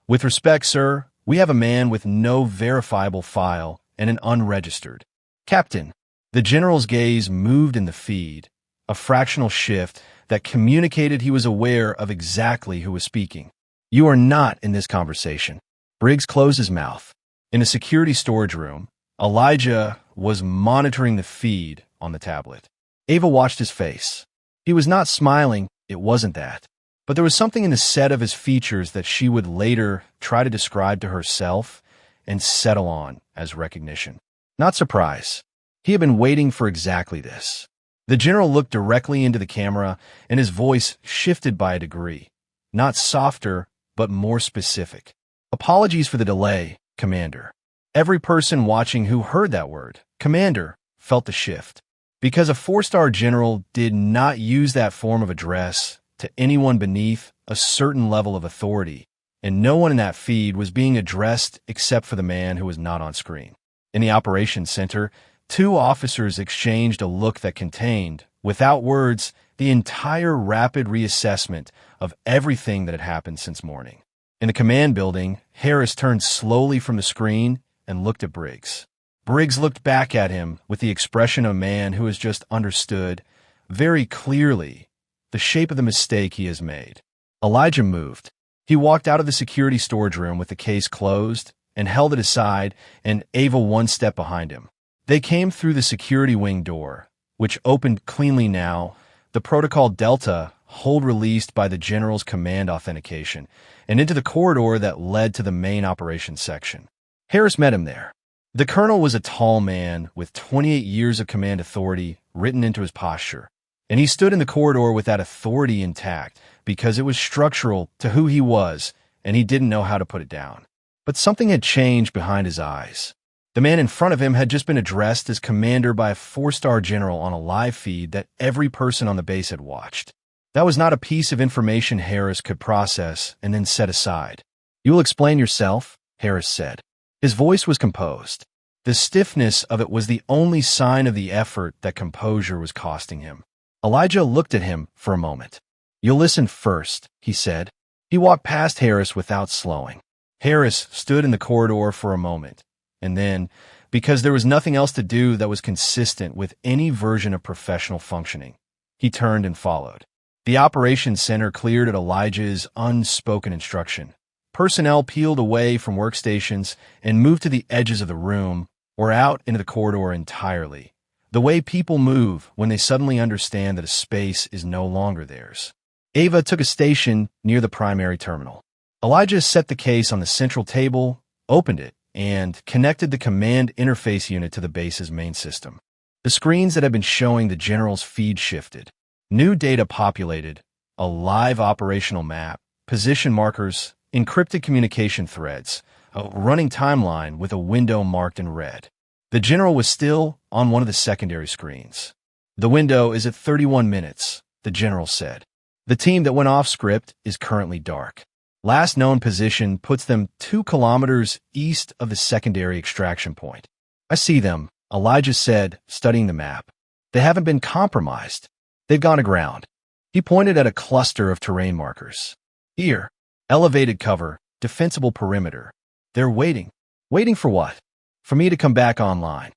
With respect, sir, we have a man with no verifiable file and an unregistered. Captain, the general's gaze moved in the feed, a fractional shift that communicated he was aware of exactly who was speaking. You are not in this conversation. Briggs closed his mouth. In a security storage room, Elijah was monitoring the feed on the tablet. Ava watched his face. He was not smiling, it wasn't that. But there was something in the set of his features that she would later try to describe to herself and settle on as recognition. Not surprise. He had been waiting for exactly this. The general looked directly into the camera, and his voice shifted by a degree. Not softer, but more specific. Apologies for the delay, Commander. Every person watching who heard that word, Commander, felt the shift. Because a 4-star general did not use that form of address to anyone beneath a certain level of authority, and no one in that feed was being addressed except for the man who was not on screen. In the operations center, 2 officers exchanged a look that contained, without words, the entire rapid reassessment of everything that had happened since morning. In the command building, Harris turned slowly from the screen and looked at Briggs. Briggs looked back at him with the expression of a man who has just understood, very clearly, the shape of the mistake he has made. Elijah moved. He walked out of the security storage room with the case closed and held it aside, and Ava 1 step behind him. They came through the security wing door, which opened cleanly now, the protocol Delta hold released by the general's command authentication, and into the corridor that led to the main operations section. Harris met him there. The colonel was a tall man with 28 years of command authority written into his posture, and he stood in the corridor with that authority intact because it was structural to who he was, and he didn't know how to put it down. But something had changed behind his eyes. The man in front of him had just been addressed as commander by a 4-star general on a live feed that every person on the base had watched. That was not a piece of information Harris could process and then set aside. You will explain yourself, Harris said. His voice was composed. The stiffness of it was the only sign of the effort that composure was costing him. Elijah looked at him for a moment. You'll listen first, he said. He walked past Harris without slowing. Harris stood in the corridor for a moment, and then, because there was nothing else to do that was consistent with any version of professional functioning, he turned and followed. The operations center cleared at Elijah's unspoken instruction. Personnel peeled away from workstations and moved to the edges of the room or out into the corridor entirely, the way people move when they suddenly understand that a space is no longer theirs. Ava took a station near the primary terminal. Elijah set the case on the central table, opened it, and connected the command interface unit to the base's main system. The screens that had been showing the general's feed shifted. New data populated, a live operational map, position markers, encrypted communication threads, a running timeline with a window marked in red. The general was still on one of the secondary screens. The window is at 31 minutes, the general said. The team that went off script is currently dark. Last known position puts them 2 kilometers east of the secondary extraction point. I see them, Elijah said, studying the map. They haven't been compromised. They've gone aground. He pointed at a cluster of terrain markers. Here, elevated cover, defensible perimeter. They're waiting. Waiting for what? For me to come back online.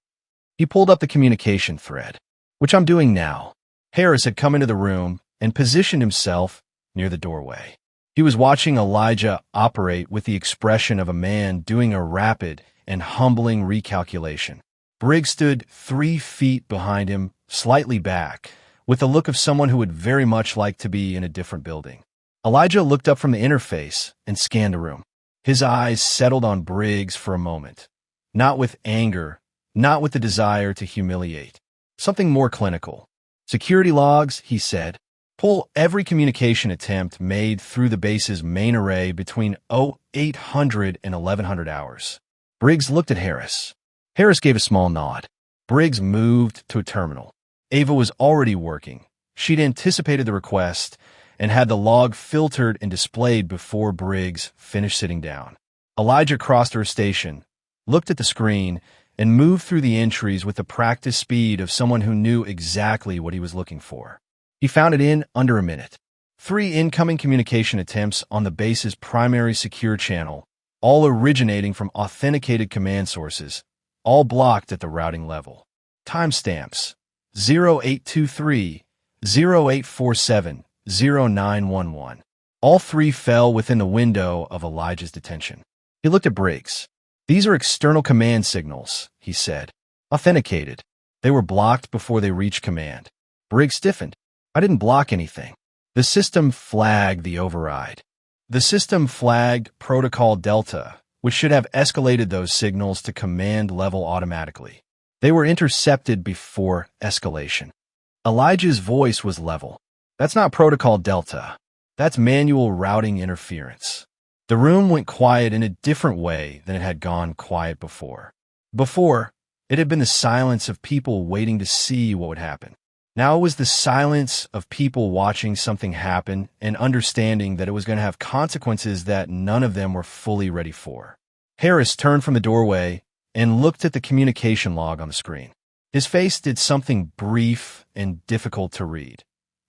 He pulled up the communication thread, which I'm doing now. Harris had come into the room and positioned himself near the doorway. He was watching Elijah operate with the expression of a man doing a rapid and humbling recalculation. Briggs stood 3 feet behind him, slightly back, with the look of someone who would very much like to be in a different building. Elijah looked up from the interface and scanned the room. His eyes settled on Briggs for a moment, not with anger, not with the desire to humiliate. Something more clinical. Security logs, he said. Pull every communication attempt made through the base's main array between 0800 and 1100 hours. Briggs looked at Harris. Harris gave a small nod. Briggs moved to a terminal. Ava was already working. She'd anticipated the request and had the log filtered and displayed before Briggs finished sitting down. Elijah crossed her station, looked at the screen, and moved through the entries with the practiced speed of someone who knew exactly what he was looking for. He found it in under a minute. 3 incoming communication attempts on the base's primary secure channel, all originating from authenticated command sources, all blocked at the routing level. Timestamps: 0823, 0847, 0911. All 3 fell within the window of Elijah's detention. He looked at Briggs. These are external command signals, he said. Authenticated. They were blocked before they reached command. Briggs stiffened. I didn't block anything. The system flagged the override. The system flagged Protocol Delta, which should have escalated those signals to command level automatically. They were intercepted before escalation. Elijah's voice was level. That's not Protocol Delta. That's manual routing interference. The room went quiet in a different way than it had gone quiet before. Before, it had been the silence of people waiting to see what would happen. Now it was the silence of people watching something happen and understanding that it was going to have consequences that none of them were fully ready for. Harris turned from the doorway and looked at the communication log on the screen. His face did something brief and difficult to read.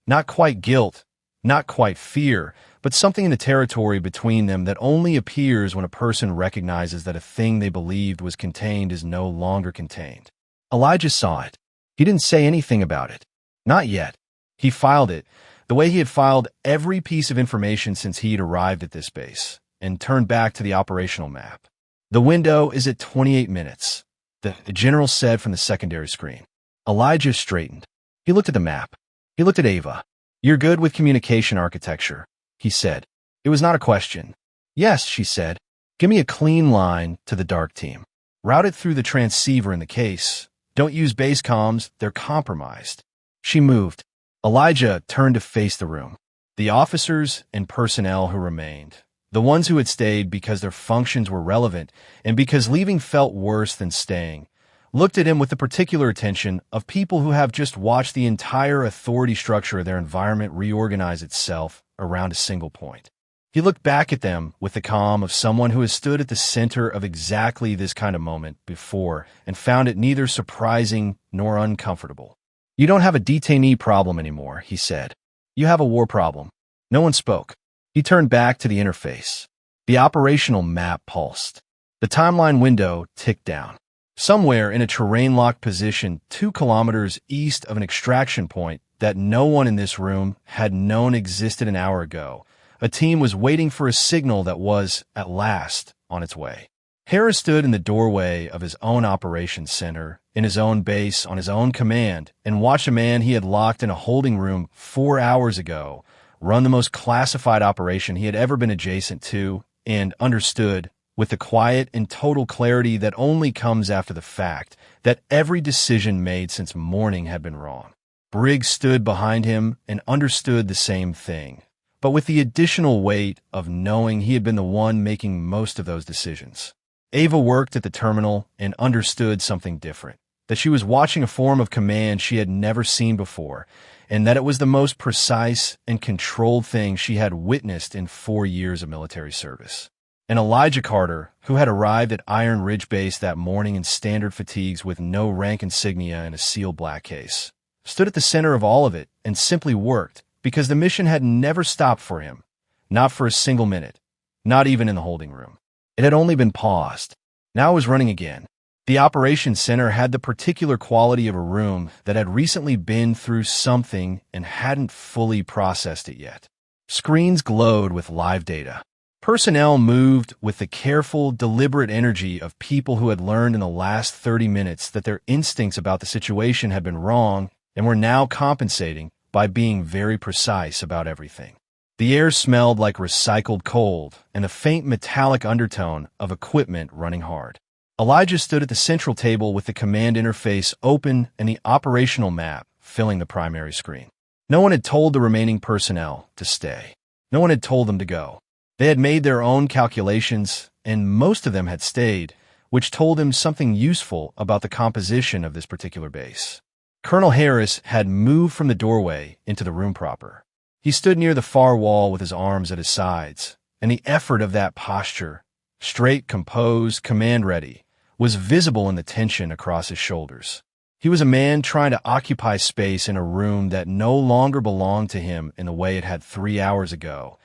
Not quite guilt, not quite fear, but something in the territory between them that only appears when a person recognizes that a thing they believed was contained is no longer contained. Elijah saw it. He didn't say anything about it. Not yet. He filed it, the way he had filed every piece of information since he had arrived at this base, and turned back to the operational map. The window is at 28 minutes, the general said from the secondary screen. Elijah straightened. He looked at the map. He looked at Ava. You're good with communication architecture, he said. It was not a question. Yes, she said. Give me a clean line to the dark team. Route it through the transceiver in the case. Don't use base comms, they're compromised. She moved. Elijah turned to face the room. The officers and personnel who remained, the ones who had stayed because their functions were relevant and because leaving felt worse than staying, looked at him with the particular attention of people who have just watched the entire authority structure of their environment reorganize itself around a single point. He looked back at them with the calm of someone who has stood at the center of exactly this kind of moment before and found it neither surprising nor uncomfortable. You don't have a detainee problem anymore, he said. You have a war problem. No one spoke. He turned back to the interface. The operational map pulsed. The timeline window ticked down. Somewhere in a terrain-locked position 2 kilometers east of an extraction point that no one in this room had known existed an hour ago, a team was waiting for a signal that was, at last, on its way. Harris stood in the doorway of his own operations center, in his own base, on his own command, and watched a man he had locked in a holding room 4 hours ago run the most classified operation he had ever been adjacent to, and understood, with the quiet and total clarity that only comes after the fact, that every decision made since morning had been wrong. Briggs stood behind him and understood the same thing, but with the additional weight of knowing he had been the one making most of those decisions. Ava worked at the terminal and understood something different, that she was watching a form of command she had never seen before, and that it was the most precise and controlled thing she had witnessed in 4 years of military service. And Elijah Carter, who had arrived at Iron Ridge Base that morning in standard fatigues with no rank insignia and a sealed black case, stood at the center of all of it and simply worked, because the mission had never stopped for him, not for a single minute, not even in the holding room. It had only been paused. Now it was running again. The operations center had the particular quality of a room that had recently been through something and hadn't fully processed it yet. Screens glowed with live data. Personnel moved with the careful, deliberate energy of people who had learned in the last 30 minutes that their instincts about the situation had been wrong and were now compensating by being very precise about everything. The air smelled like recycled coal and the faint metallic undertone of equipment running hard. Elijah stood at the central table with the command interface open and the operational map filling the primary screen. No one had told the remaining personnel to stay. No one had told them to go. They had made their own calculations, and most of them had stayed, which told him something useful about the composition of this particular base. Colonel Harris had moved from the doorway into the room proper. He stood near the far wall with his arms at his sides, and the effort of that posture, straight, composed, command-ready, was visible in the tension across his shoulders. He was a man trying to occupy space in a room that no longer belonged to him in the way it had 3 hours ago,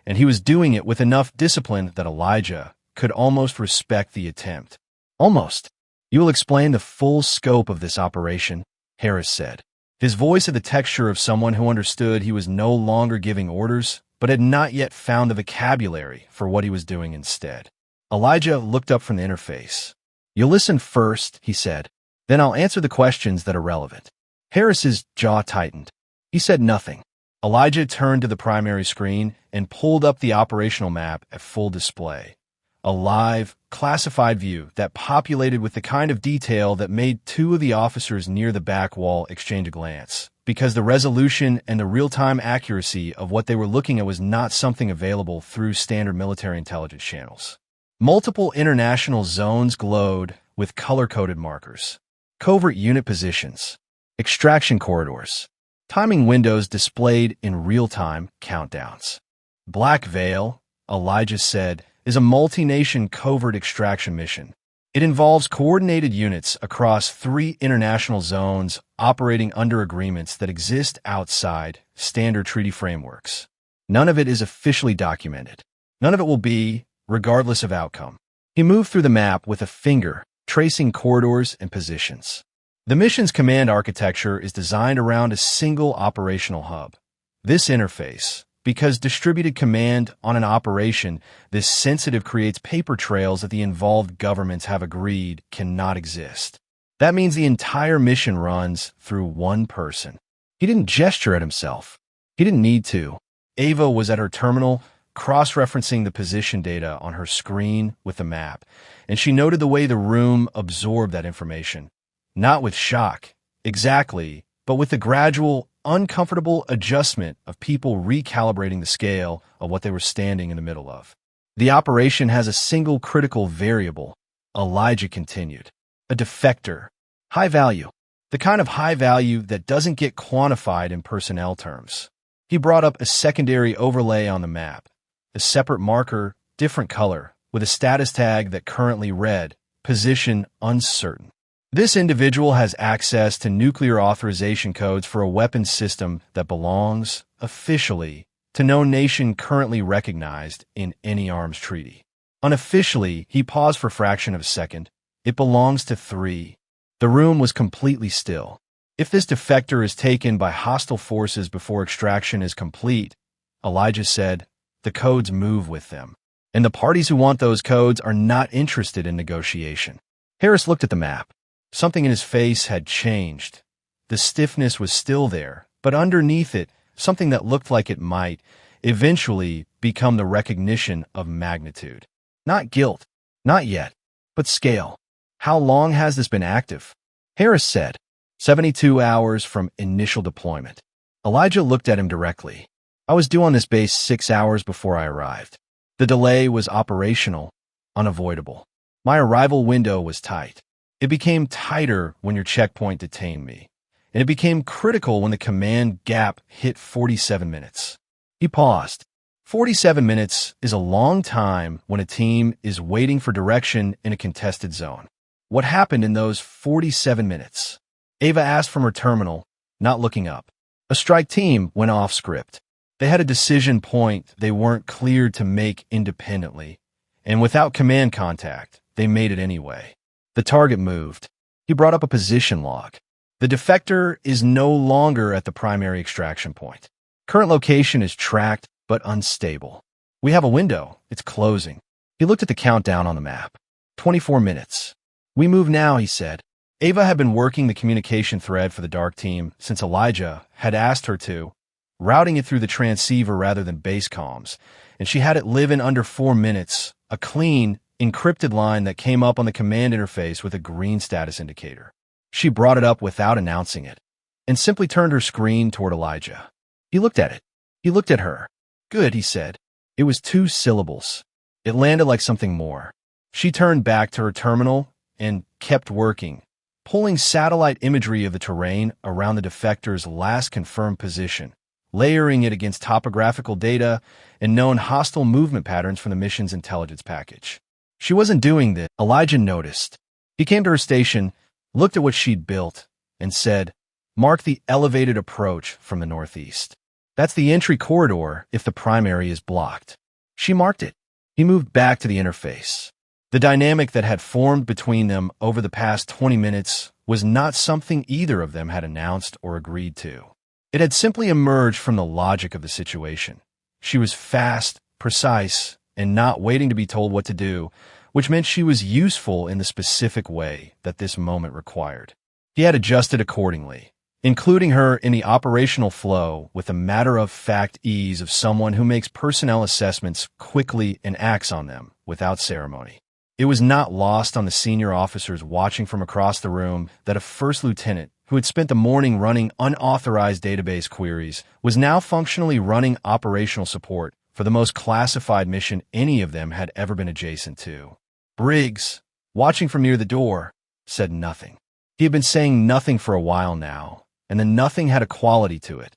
and he was doing it with enough discipline that Elijah could almost respect the attempt. Almost. "You will explain the full scope of this operation," Harris said. His voice had the texture of someone who understood he was no longer giving orders, but had not yet found the vocabulary for what he was doing instead. Elijah looked up from the interface. "You'll listen first," he said. "Then I'll answer the questions that are relevant." Harris's jaw tightened. He said nothing. Elijah turned to the primary screen and pulled up the operational map at full display. A live, classified view that populated with the kind of detail that made 2 of the officers near the back wall exchange a glance, because the resolution and the real-time accuracy of what they were looking at was not something available through standard military intelligence channels. Multiple international zones glowed with color-coded markers, covert unit positions, extraction corridors, timing windows displayed in real-time countdowns. Black Veil, Elijah said, is a multi-nation covert extraction mission. It involves coordinated units across 3 international zones operating under agreements that exist outside standard treaty frameworks. None of it is officially documented. None of it will be, regardless of outcome. He moved through the map with a finger, tracing corridors and positions. The mission's command architecture is designed around a single operational hub. This interface, because distributed command on an operation this sensitive creates paper trails that the involved governments have agreed cannot exist. That means the entire mission runs through one person. He didn't gesture at himself. He didn't need to. Ava was at her terminal, cross-referencing the position data on her screen with the map, and she noted the way the room absorbed that information. Not with shock, exactly, but with the gradual, uncomfortable adjustment of people recalibrating the scale of what they were standing in the middle of. The operation has a single critical variable, Elijah continued. A defector. High value. The kind of high value that doesn't get quantified in personnel terms. He brought up a secondary overlay on the map. A separate marker, different color, with a status tag that currently read, position uncertain. This individual has access to nuclear authorization codes for a weapons system that belongs, officially, to no nation currently recognized in any arms treaty. Unofficially, he paused for a fraction of a second. It belongs to 3. The room was completely still. If this defector is taken by hostile forces before extraction is complete, Elijah said, the codes move with them. And the parties who want those codes are not interested in negotiation. Harris looked at the map. Something in his face had changed. The stiffness was still there, but underneath it, something that looked like it might eventually become the recognition of magnitude. Not guilt, not yet, but scale. How long has this been active? Harris said, 72 hours from initial deployment. Elijah looked at him directly. I was due on this base 6 hours before I arrived. The delay was operational, unavoidable. My arrival window was tight. It became tighter when your checkpoint detained me, and it became critical when the command gap hit 47 minutes. He paused. 47 minutes is a long time when a team is waiting for direction in a contested zone. What happened in those 47 minutes? Ava asked from her terminal, not looking up. A strike team went off script. They had a decision point they weren't cleared to make independently, and without command contact, they made it anyway. The target moved. He brought up a position log. The defector is no longer at the primary extraction point. Current location is tracked but unstable. We have a window. It's closing. He looked at the countdown on the map. 24 minutes. We move now, he said. Ava had been working the communication thread for the Dark Team since Elijah had asked her to, routing it through the transceiver rather than base comms, and she had it live in under 4 minutes, a clean, encrypted line that came up on the command interface with a green status indicator. She brought it up without announcing it, and simply turned her screen toward Elijah. He looked at it. He looked at her. Good, he said. It was 2 syllables. It landed like something more. She turned back to her terminal and kept working, pulling satellite imagery of the terrain around the defector's last confirmed position, layering it against topographical data and known hostile movement patterns from the mission's intelligence package. She wasn't doing this, Elijah noticed. He came to her station, looked at what she'd built, and said, "Mark the elevated approach from the northeast. That's the entry corridor if the primary is blocked." She marked it. He moved back to the interface. The dynamic that had formed between them over the past 20 minutes was not something either of them had announced or agreed to. It had simply emerged from the logic of the situation. She was fast, precise, and not waiting to be told what to do, which meant she was useful in the specific way that this moment required. He had adjusted accordingly, including her in the operational flow with the matter-of-fact ease of someone who makes personnel assessments quickly and acts on them without ceremony. It was not lost on the senior officers watching from across the room that a first lieutenant who had spent the morning running unauthorized database queries was now functionally running operational support for the most classified mission any of them had ever been adjacent to. Briggs, watching from near the door, said nothing. He had been saying nothing for a while now, and the nothing had a quality to it.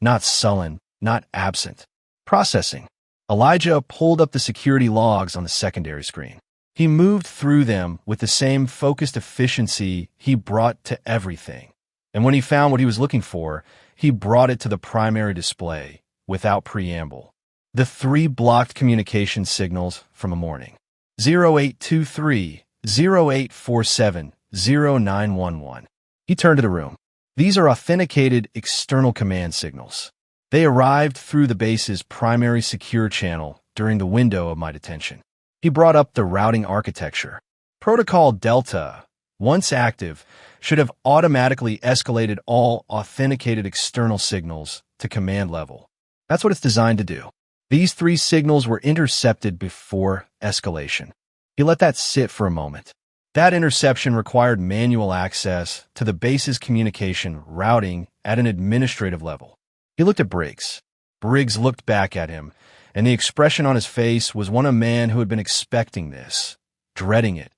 Not sullen, not absent. Processing. Elijah pulled up the security logs on the secondary screen. He moved through them with the same focused efficiency he brought to everything. And when he found what he was looking for, he brought it to the primary display, without preamble. The 3 blocked communication signals from a morning. 0823, 0847, 0911. He turned to the room. These are authenticated external command signals. They arrived through the base's primary secure channel during the window of my detention. He brought up the routing architecture. Protocol Delta, once active, should have automatically escalated all authenticated external signals to command level. That's what it's designed to do. These 3 signals were intercepted before escalation. He let that sit for a moment. That interception required manual access to the base's communication routing at an administrative level. He looked at Briggs. Briggs looked back at him, and the expression on his face was one of a man who had been expecting this, dreading it,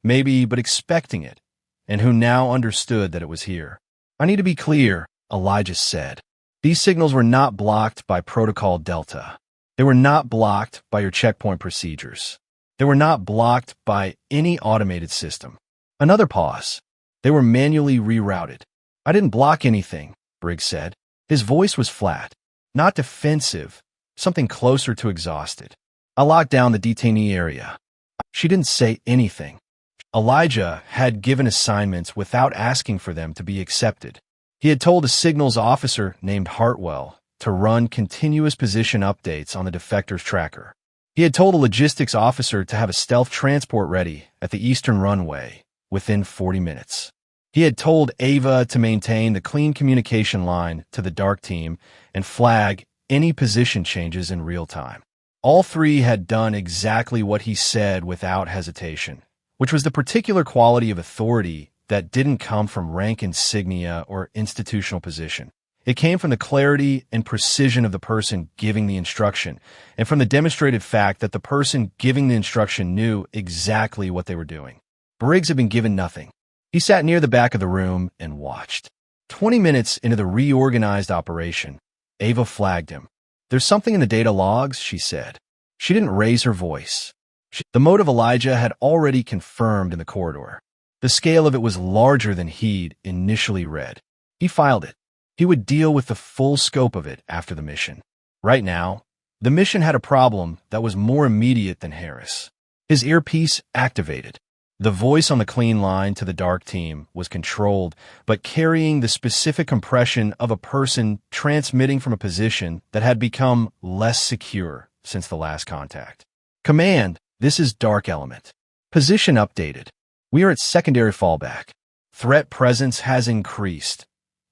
maybe, but expecting it, and who now understood that it was here. "I need to be clear," Elijah said. "These signals were not blocked by Protocol Delta. They were not blocked by your checkpoint procedures. They were not blocked by any automated system." Another pause. "They were manually rerouted." "I didn't block anything," Briggs said. His voice was flat, not defensive, something closer to exhausted. "I locked down the detainee area." She didn't say anything. Elijah had given assignments without asking for them to be accepted. He had told a signals officer named Hartwell to run continuous position updates on the defector's tracker. He had told a logistics officer to have a stealth transport ready at the eastern runway within 40 minutes. He had told Ava to maintain the clean communication line to the dark team and flag any position changes in real time. All three had done exactly what he said without hesitation, which was the particular quality of authority that didn't come from rank insignia or institutional position. It came from the clarity and precision of the person giving the instruction, and from the demonstrated fact that the person giving the instruction knew exactly what they were doing. Briggs had been given nothing. He sat near the back of the room and watched. 20 minutes into the reorganized operation, Ava flagged him. "There's something in the data logs," she said. She didn't raise her voice. The motive Elijah had already confirmed in the corridor. The scale of it was larger than he'd initially read. He filed it. He would deal with the full scope of it after the mission. Right now, the mission had a problem that was more immediate than Harris. His earpiece activated. The voice on the clean line to the dark team was controlled, but carrying the specific impression of a person transmitting from a position that had become less secure since the last contact. "Command, this is Dark Element. Position updated. We are at secondary fallback. Threat presence has increased.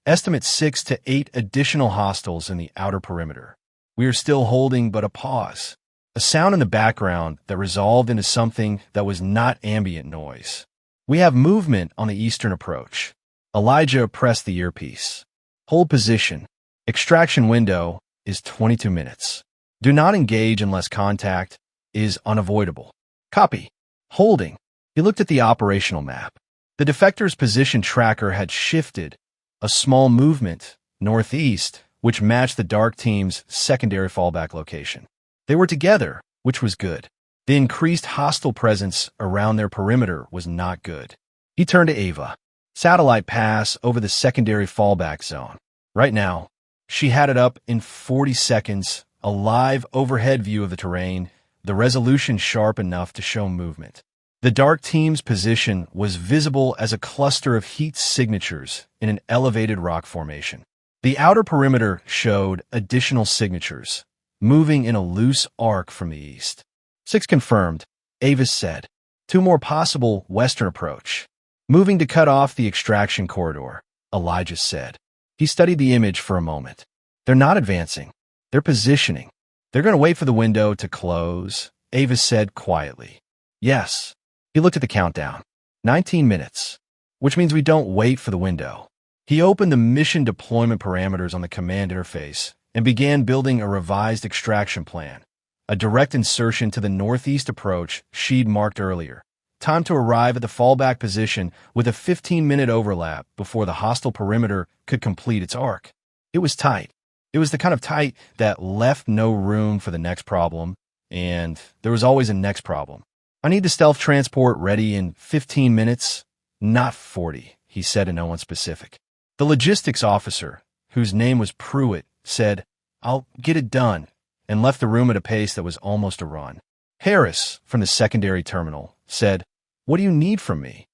Estimate 6 to 8 additional hostiles in the outer perimeter. We are still holding but a pause." A sound in the background that resolved into something that was not ambient noise. "We have movement on the eastern approach." Elijah pressed the earpiece. "Hold position. Extraction window is 22 minutes. Do not engage unless contact is unavoidable." "Copy. Holding." He looked at the operational map. The defector's position tracker had shifted a small movement northeast, which matched the dark team's secondary fallback location. They were together, which was good. The increased hostile presence around their perimeter was not good. He turned to Ava. "Satellite pass over the secondary fallback zone." Right now, she had it up in 40 seconds, a live overhead view of the terrain, the resolution sharp enough to show movement. The dark team's position was visible as a cluster of heat signatures in an elevated rock formation. The outer perimeter showed additional signatures, moving in a loose arc from the east. 6 confirmed, Avis said. 2 more possible western approach. Moving to cut off the extraction corridor, Elijah said. He studied the image for a moment. They're not advancing. They're positioning. They're going to wait for the window to close, Avis said quietly. Yes. He looked at the countdown. 19 minutes, which means we don't wait for the window. He opened the mission deployment parameters on the command interface and began building a revised extraction plan, a direct insertion to the northeast approach she'd marked earlier. Time to arrive at the fallback position with a 15-minute overlap before the hostile perimeter could complete its arc. It was tight. It was the kind of tight that left no room for the next problem, and there was always a next problem. I need the stealth transport ready in 15 minutes, not 40, he said to no one specific. The logistics officer, whose name was Pruitt, said, I'll get it done, and left the room at a pace that was almost a run. Harris, from the secondary terminal, said, What do you need from me?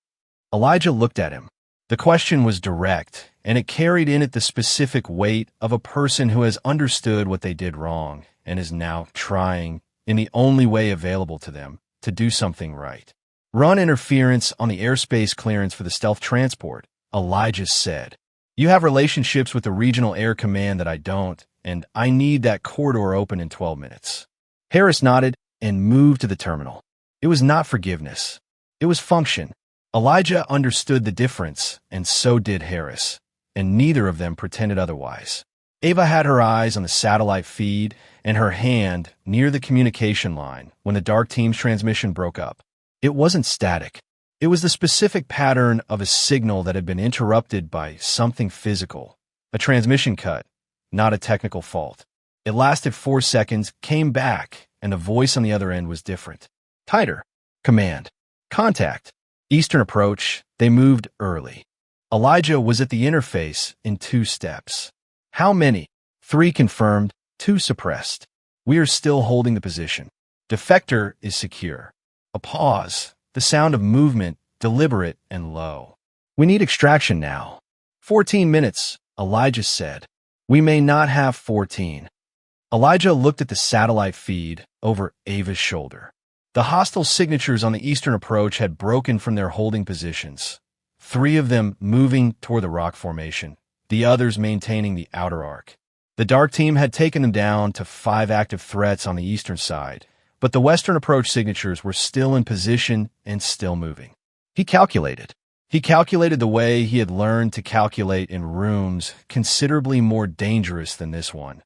Elijah looked at him. The question was direct, and it carried in it the specific weight of a person who has understood what they did wrong and is now trying, in the only way available to them, to do something right. Run interference on the airspace clearance for the stealth transport, Elijah said. You have relationships with the regional air command that I don't, and I need that corridor open in 12 minutes. Harris nodded and moved to the terminal. It was not forgiveness. It was function. Elijah understood the difference, and so did Harris, and neither of them pretended otherwise. Ava had her eyes on the satellite feed and her hand near the communication line when the dark team's transmission broke up. It wasn't static. It was the specific pattern of a signal that had been interrupted by something physical, a transmission cut, not a technical fault. It lasted 4 seconds, came back, and the voice on the other end was different. Tighter. Command. Contact. Eastern approach. They moved early. Elijah was at the interface in 2 steps. How many? 3 confirmed, 2 suppressed. We are still holding the position. Defector is secure. A pause. The sound of movement, deliberate and low. We need extraction now. 14 minutes, Elijah said. We may not have 14. Elijah looked at the satellite feed over Ava's shoulder. The hostile signatures on the eastern approach had broken from their holding positions. 3 of them moving toward the rock formation, the others maintaining the outer arc. The dark team had taken them down to 5 active threats on the eastern side, but the western approach signatures were still in position and still moving. He calculated. He calculated the way he had learned to calculate in rooms considerably more dangerous than this one.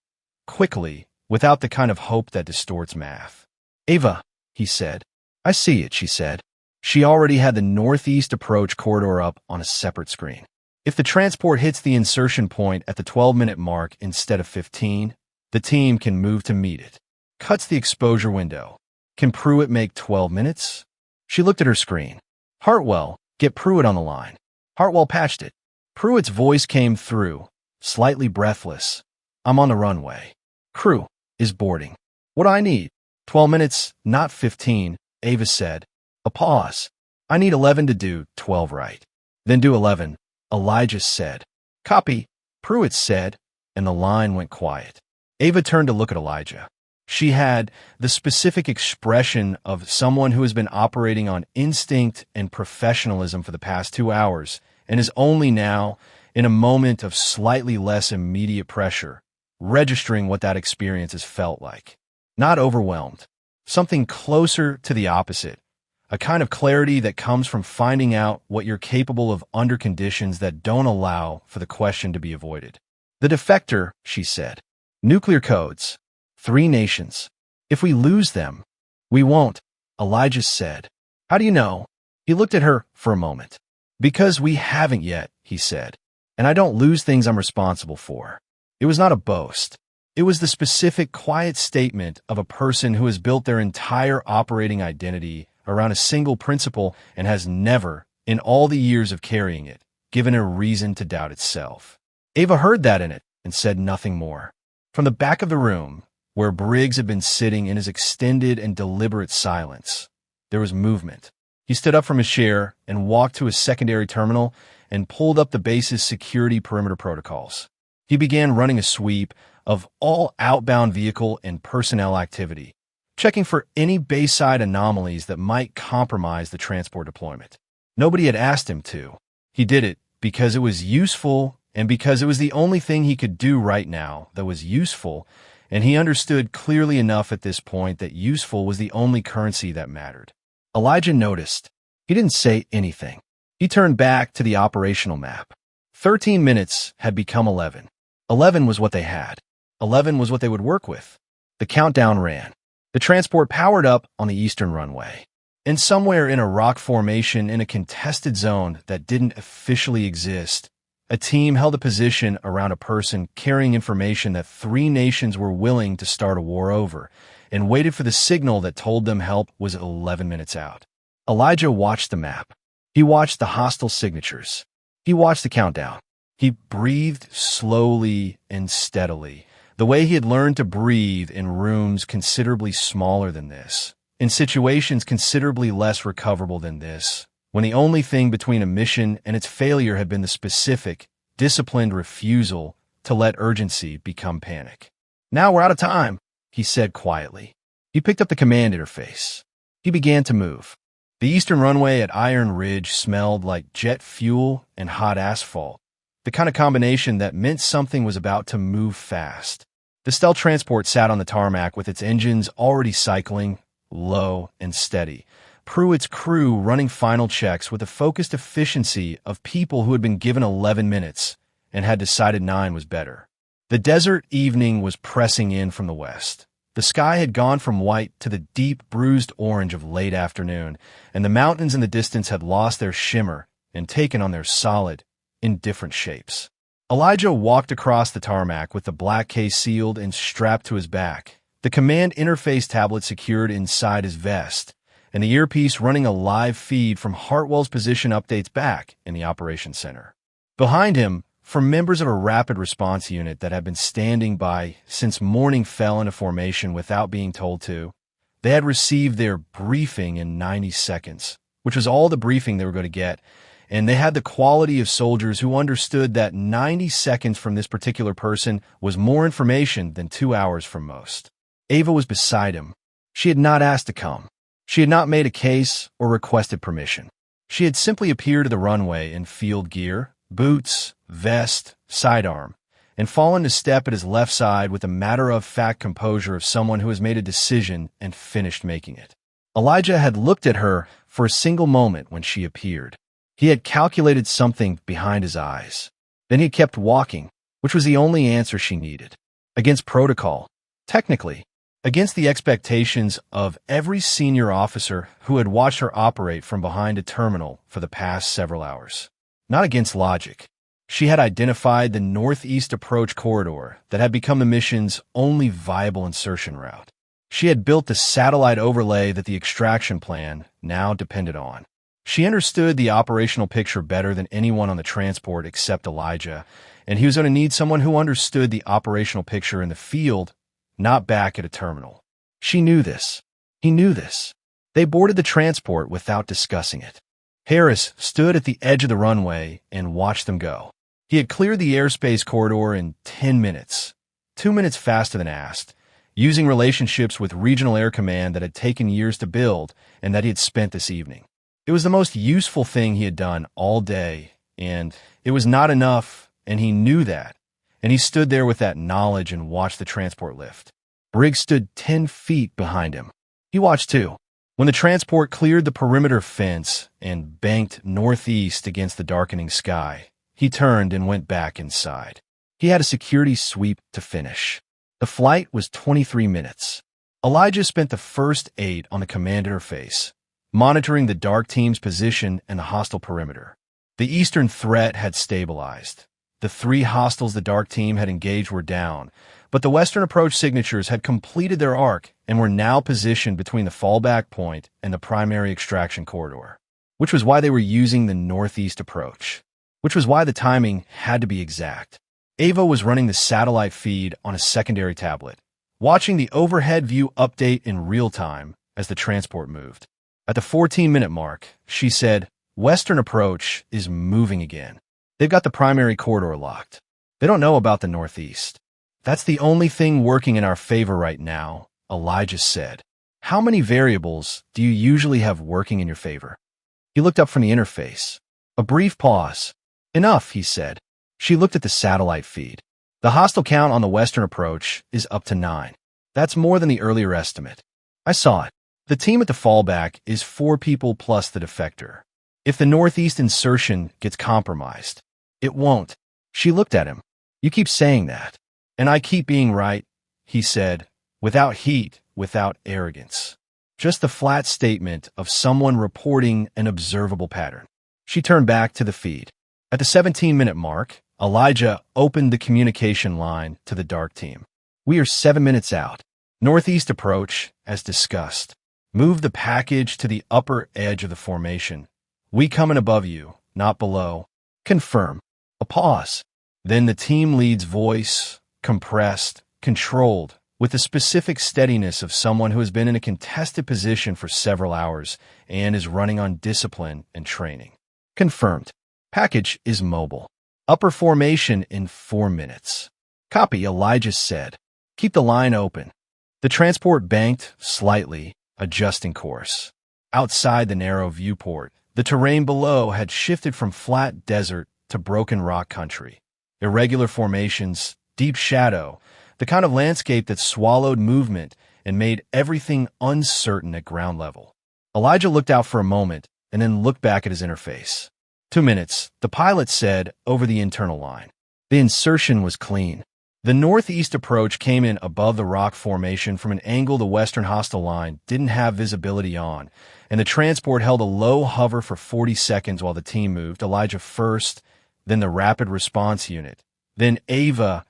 Quickly, without the kind of hope that distorts math. "Ava," he said. "I see it," she said. She already had the northeast approach corridor up on a separate screen. If the transport hits the insertion point at the 12-minute mark instead of 15, the team can move to meet it. Cuts the exposure window. Can Pruitt make 12 minutes? She looked at her screen. "Hartwell, get Pruitt on the line." Hartwell patched it. Pruitt's voice came through, slightly breathless. "I'm on the runway. Crew is boarding. What do I need?" 12 minutes, not 15, Ava said. A pause. "I need 11 to do 12 right." "Then do 11, Elijah said. "Copy," Pruitt said, and the line went quiet. Ava turned to look at Elijah. She had the specific expression of someone who has been operating on instinct and professionalism for the past 2 hours and is only now, in a moment of slightly less immediate pressure, registering what that experience has felt like. Not overwhelmed. Something closer to the opposite. A kind of clarity that comes from finding out what you're capable of under conditions that don't allow for the question to be avoided. "The defector," she said. "Nuclear codes. 3 nations. If we lose them, we won't," Elijah said. "How do you know?" He looked at her for a moment. "Because we haven't yet," he said. "And I don't lose things I'm responsible for." It was not a boast. It was the specific, quiet statement of a person who has built their entire operating identity around a single principle and has never, in all the years of carrying it, given a reason to doubt itself. Ava heard that in it and said nothing more. From the back of the room, where Briggs had been sitting in his extended and deliberate silence, there was movement. He stood up from his chair and walked to his secondary terminal and pulled up the base's security perimeter protocols. He began running a sweep of all outbound vehicle and personnel activity, checking for any bayside anomalies that might compromise the transport deployment. Nobody had asked him to. He did it because it was useful and because it was the only thing he could do right now that was useful, and he understood clearly enough at this point that useful was the only currency that mattered. Elijah noticed. He didn't say anything. He turned back to the operational map. 13 minutes had become 11. 11 was what they had. 11 was what they would work with. The countdown ran. The transport powered up on the eastern runway. And somewhere in a rock formation in a contested zone that didn't officially exist, a team held a position around a person carrying information that 3 nations were willing to start a war over, and waited for the signal that told them help was 11 minutes out. Elijah watched the map. He watched the hostile signatures. He watched the countdown. He breathed slowly and steadily, the way he had learned to breathe in rooms considerably smaller than this, in situations considerably less recoverable than this, when the only thing between a mission and its failure had been the specific, disciplined refusal to let urgency become panic. "Now we're out of time," he said quietly. He picked up the command interface. He began to move. The eastern runway at Iron Ridge smelled like jet fuel and hot asphalt, the kind of combination that meant something was about to move fast. The stealth transport sat on the tarmac with its engines already cycling, low and steady. Pruitt's crew running final checks with the focused efficiency of people who had been given 11 minutes and had decided 9 was better. The desert evening was pressing in from the west. The sky had gone from white to the deep bruised orange of late afternoon, and the mountains in the distance had lost their shimmer and taken on their solid, indifferent shapes. Elijah walked across the tarmac with the black case sealed and strapped to his back, the command interface tablet secured inside his vest, and the earpiece running a live feed from Hartwell's position updates back in the operations center. Behind him, from members of a rapid response unit that had been standing by since morning fell into formation without being told to, they had received their briefing in 90 seconds, which was all the briefing they were going to get, and they had the quality of soldiers who understood that 90 seconds from this particular person was more information than 2 hours from most. Ava was beside him. She had not asked to come. She had not made a case or requested permission. She had simply appeared at the runway in field gear, boots, vest, sidearm, and fallen to step at his left side with the matter-of-fact composure of someone who has made a decision and finished making it. Elijah had looked at her for a single moment when she appeared. He had calculated something behind his eyes. Then he kept walking, which was the only answer she needed. Against protocol. Technically. Against the expectations of every senior officer who had watched her operate from behind a terminal for the past several hours. Not against logic. She had identified the northeast approach corridor that had become the mission's only viable insertion route. She had built the satellite overlay that the extraction plan now depended on. She understood the operational picture better than anyone on the transport except Elijah, and he was going to need someone who understood the operational picture in the field, not back at a terminal. She knew this. He knew this. They boarded the transport without discussing it. Harris stood at the edge of the runway and watched them go. He had cleared the airspace corridor in 10 minutes, 2 minutes faster than asked, using relationships with Regional Air Command that had taken years to build and that he had spent this evening. It was the most useful thing he had done all day, and it was not enough, and he knew that, and he stood there with that knowledge and watched the transport lift. Briggs stood 10 feet behind him. He watched too. When the transport cleared the perimeter fence and banked northeast against the darkening sky, he turned and went back inside. He had a security sweep to finish. The flight was 23 minutes. Elijah spent the first 8 on the command interface, monitoring the dark team's position and the hostile perimeter. The eastern threat had stabilized. The 3 hostiles the dark team had engaged were down, but the western approach signatures had completed their arc and were now positioned between the fallback point and the primary extraction corridor, which was why they were using the northeast approach, which was why the timing had to be exact. Ava was running the satellite feed on a secondary tablet, watching the overhead view update in real time as the transport moved. At the 14-minute mark, she said, "Western approach is moving again. They've got the primary corridor locked. They don't know about the northeast. That's the only thing working in our favor right now," Elijah said. "How many variables do you usually have working in your favor?" He looked up from the interface. A brief pause. "Enough," he said. She looked at the satellite feed. "The hostile count on the western approach is up to 9. That's more than the earlier estimate. I saw it. The team at the fallback is 4 people plus the defector. If the northeast insertion gets compromised, it won't." She looked at him. "You keep saying that. And I keep being right," he said, without heat, without arrogance. Just the flat statement of someone reporting an observable pattern. She turned back to the feed. At the 17-minute mark, Elijah opened the communication line to the dark team. "We are 7 minutes out. Northeast approach, as discussed. Move the package to the upper edge of the formation. We coming above you, not below. Confirm." A pause. Then the team lead's voice, compressed, controlled, with the specific steadiness of someone who has been in a contested position for several hours and is running on discipline and training. "Confirmed. Package is mobile. Upper formation in 4 minutes. Copy," Elijah said. "Keep the line open." The transport banked slightly, adjusting course. Outside the narrow viewport, the terrain below had shifted from flat desert to broken rock country. Irregular formations, deep shadow, the kind of landscape that swallowed movement and made everything uncertain at ground level. Elijah looked out for a moment and then looked back at his interface. 2 minutes, the pilot said over the internal line. The insertion was clean. The northeast approach came in above the rock formation from an angle the western hostile line didn't have visibility on, and the transport held a low hover for 40 seconds while the team moved, Elijah first, then the rapid response unit, then Ava,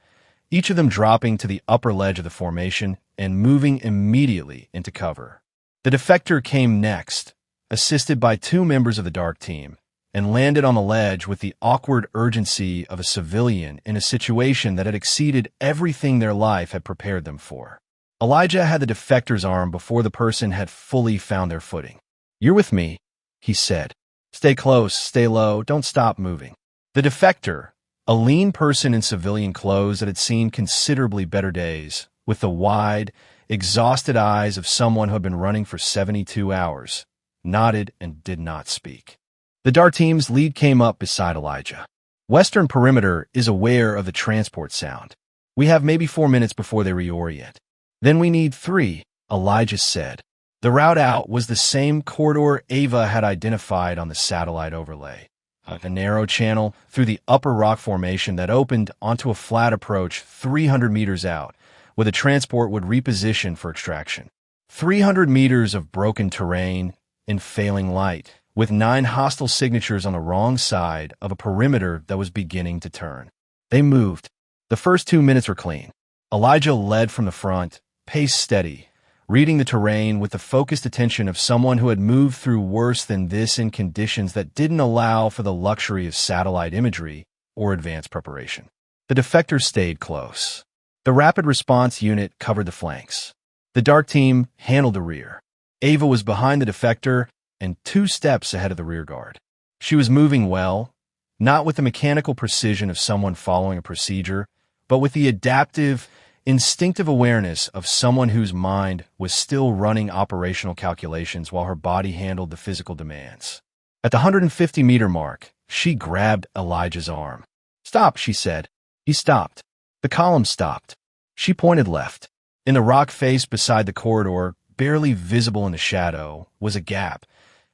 each of them dropping to the upper ledge of the formation and moving immediately into cover. The defector came next, assisted by 2 members of the dark team, and landed on the ledge with the awkward urgency of a civilian in a situation that had exceeded everything their life had prepared them for. Elijah had the defector's arm before the person had fully found their footing. "You're with me," he said. "Stay close, stay low, don't stop moving." The defector, a lean person in civilian clothes that had seen considerably better days, with the wide, exhausted eyes of someone who had been running for 72 hours, nodded and did not speak. The DAR team's lead came up beside Elijah. Western perimeter is aware of the transport sound. We have maybe 4 minutes before they reorient. Then we need 3, Elijah said. The route out was the same corridor Ava had identified on the satellite overlay. A narrow channel through the upper rock formation that opened onto a flat approach 300 meters out, where the transport would reposition for extraction. 300 meters of broken terrain in failing light, with 9 hostile signatures on the wrong side of a perimeter that was beginning to turn. They moved. The first 2 minutes were clean. Elijah led from the front, pace steady, reading the terrain with the focused attention of someone who had moved through worse than this in conditions that didn't allow for the luxury of satellite imagery or advanced preparation. The defectors stayed close. The rapid response unit covered the flanks. The dark team handled the rear. Ava was behind the defector and 2 steps ahead of the rear guard. She was moving well, not with the mechanical precision of someone following a procedure, but with the adaptive, instinctive awareness of someone whose mind was still running operational calculations while her body handled the physical demands. At the 150-meter mark, she grabbed Elijah's arm. "Stop," she said. He stopped. The column stopped. She pointed left. In the rock face beside the corridor, barely visible in the shadow, was a gap.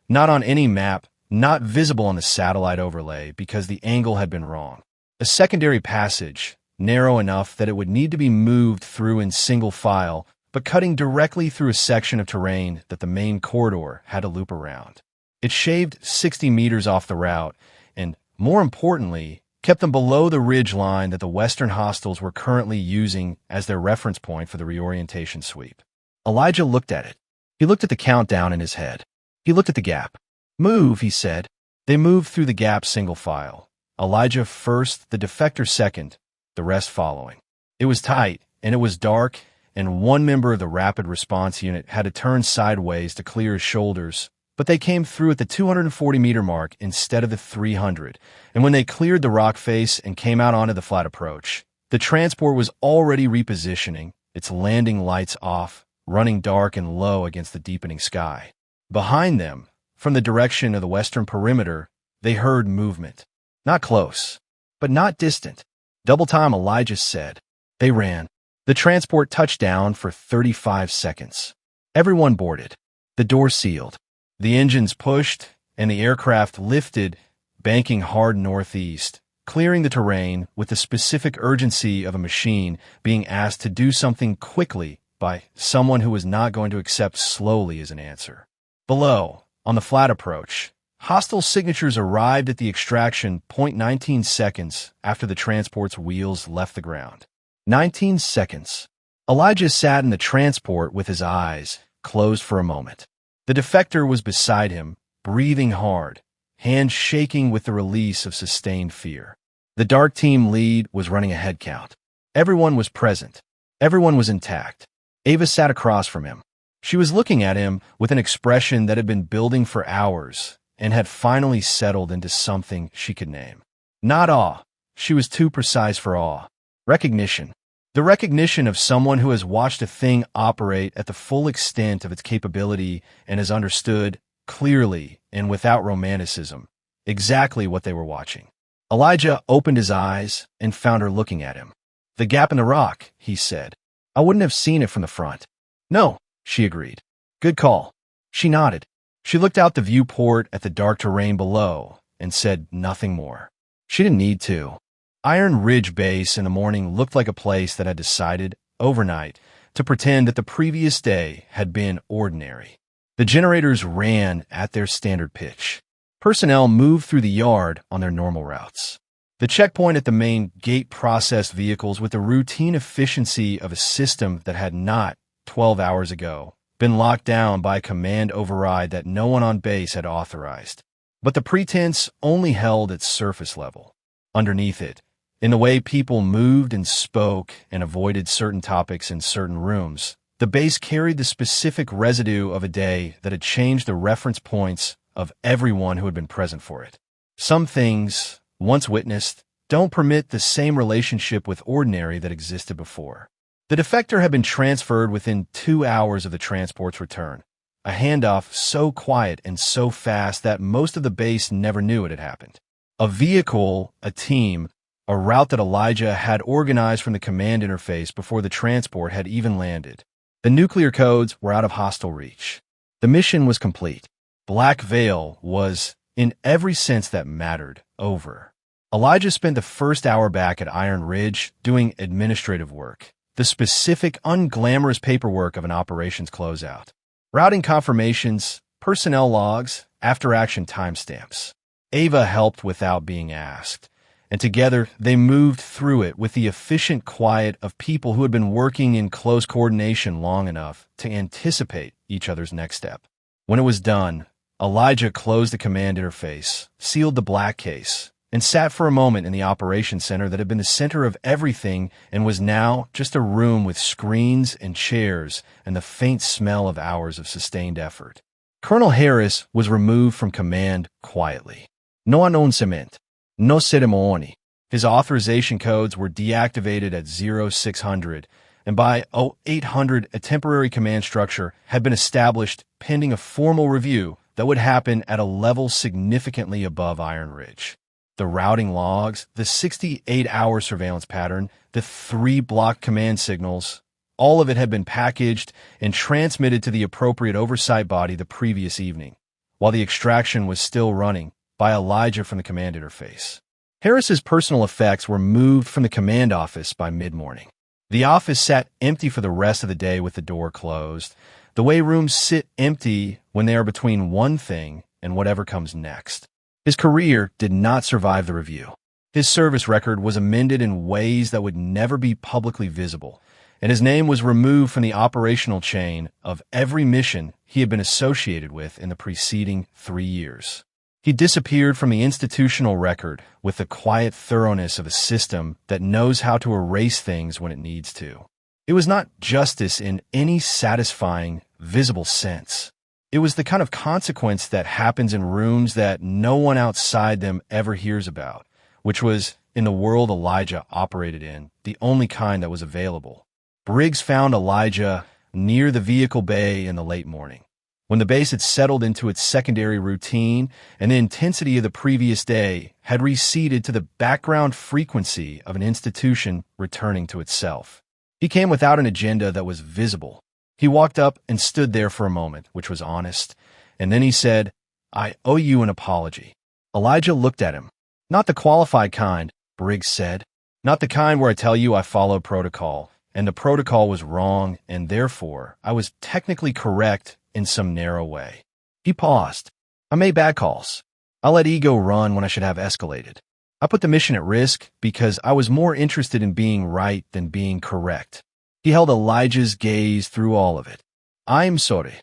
Not on any map, not visible on the satellite overlay because the angle had been wrong. A secondary passage, narrow enough that it would need to be moved through in single file, but cutting directly through a section of terrain that the main corridor had to loop around. It shaved 60 meters off the route and, more importantly, kept them below the ridge line that the Western hostiles were currently using as their reference point for the reorientation sweep. Elijah looked at it. He looked at the countdown in his head. He looked at the gap. "Move," he said. They moved through the gap single file. Elijah first, the defector second, the rest following. It was tight, and it was dark, and one member of the rapid response unit had to turn sideways to clear his shoulders, but they came through at the 240-meter mark instead of the 300, and when they cleared the rock face and came out onto the flat approach, the transport was already repositioning, its landing lights off, running dark and low against the deepening sky. Behind them, from the direction of the western perimeter, they heard movement. Not close, but not distant. "Double time," Elijah said. They ran. The transport touched down for 35 seconds. Everyone boarded. The door sealed. The engines pushed, and the aircraft lifted, banking hard northeast, clearing the terrain with the specific urgency of a machine being asked to do something quickly by someone who was not going to accept slowly as an answer. Below, on the flat approach, hostile signatures arrived at the extraction 0.19 seconds after the transport's wheels left the ground. 19 seconds. Elijah sat in the transport with his eyes closed for a moment. The defector was beside him, breathing hard, hands shaking with the release of sustained fear. The dark team lead was running a head count. Everyone was present. Everyone was intact. Ava sat across from him. She was looking at him with an expression that had been building for hours and had finally settled into something she could name. Not awe. She was too precise for awe. Recognition. The recognition of someone who has watched a thing operate at the full extent of its capability and has understood, clearly and without romanticism, exactly what they were watching. Elijah opened his eyes and found her looking at him. "The gap in the rock," he said. "I wouldn't have seen it from the front." "No," she agreed. "Good call." She nodded. She looked out the viewport at the dark terrain below and said nothing more. She didn't need to. Iron Ridge Base in the morning looked like a place that had decided, overnight, to pretend that the previous day had been ordinary. The generators ran at their standard pitch. Personnel moved through the yard on their normal routes. The checkpoint at the main gate processed vehicles with the routine efficiency of a system that had not, 12 hours ago, been locked down by a command override that no one on base had authorized. But the pretense only held at surface level. Underneath it, in the way people moved and spoke and avoided certain topics in certain rooms, the base carried the specific residue of a day that had changed the reference points of everyone who had been present for it. Some things, once witnessed, don't permit the same relationship with ordinary that existed before. The defector had been transferred within 2 hours of the transport's return. a handoff so quiet and so fast that most of the base never knew it had happened. A vehicle, a team, a route that Elijah had organized from the command interface before the transport had even landed. The nuclear codes were out of hostile reach. The mission was complete. Black Veil was, in every sense that mattered, over. Elijah spent the first hour back at Iron Ridge doing administrative work, the specific, unglamorous paperwork of an operations closeout. Routing confirmations, personnel logs, after-action timestamps. Ava helped without being asked, and together they moved through it with the efficient quiet of people who had been working in close coordination long enough to anticipate each other's next step. When it was done, Elijah closed the command interface, sealed the black case, and sat for a moment in the operations center that had been the center of everything and was now just a room with screens and chairs and the faint smell of hours of sustained effort. Colonel Harris was removed from command quietly. No announcement, no ceremony. His authorization codes were deactivated at 0600, and by 0800 a temporary command structure had been established pending a formal review that would happen at a level significantly above Iron Ridge. The routing logs, the 68-hour surveillance pattern, the 3-block command signals, all of it had been packaged and transmitted to the appropriate oversight body the previous evening, while the extraction was still running by Elijah from the command interface. Harris's personal effects were moved from the command office by mid-morning. The office sat empty for the rest of the day with the door closed, the way rooms sit empty when they are between one thing and whatever comes next. His career did not survive the review. His service record was amended in ways that would never be publicly visible, and his name was removed from the operational chain of every mission he had been associated with in the preceding 3 years. He disappeared from the institutional record with the quiet thoroughness of a system that knows how to erase things when it needs to. It was not justice in any satisfying, visible sense. It was the kind of consequence that happens in rooms that no one outside them ever hears about, which was, in the world Elijah operated in, the only kind that was available. Briggs found Elijah near the vehicle bay in the late morning, when the base had settled into its secondary routine and the intensity of the previous day had receded to the background frequency of an institution returning to itself. He came without an agenda that was visible. He walked up and stood there for a moment, which was honest, and then he said, "I owe you an apology." Elijah looked at him. "Not the qualified kind," Briggs said. "Not the kind where I tell you I followed protocol, and the protocol was wrong, and therefore I was technically correct in some narrow way." He paused. "I made bad calls. I let ego run when I should have escalated. I put the mission at risk because I was more interested in being right than being correct." He held Elijah's gaze through all of it. "I'm sorry."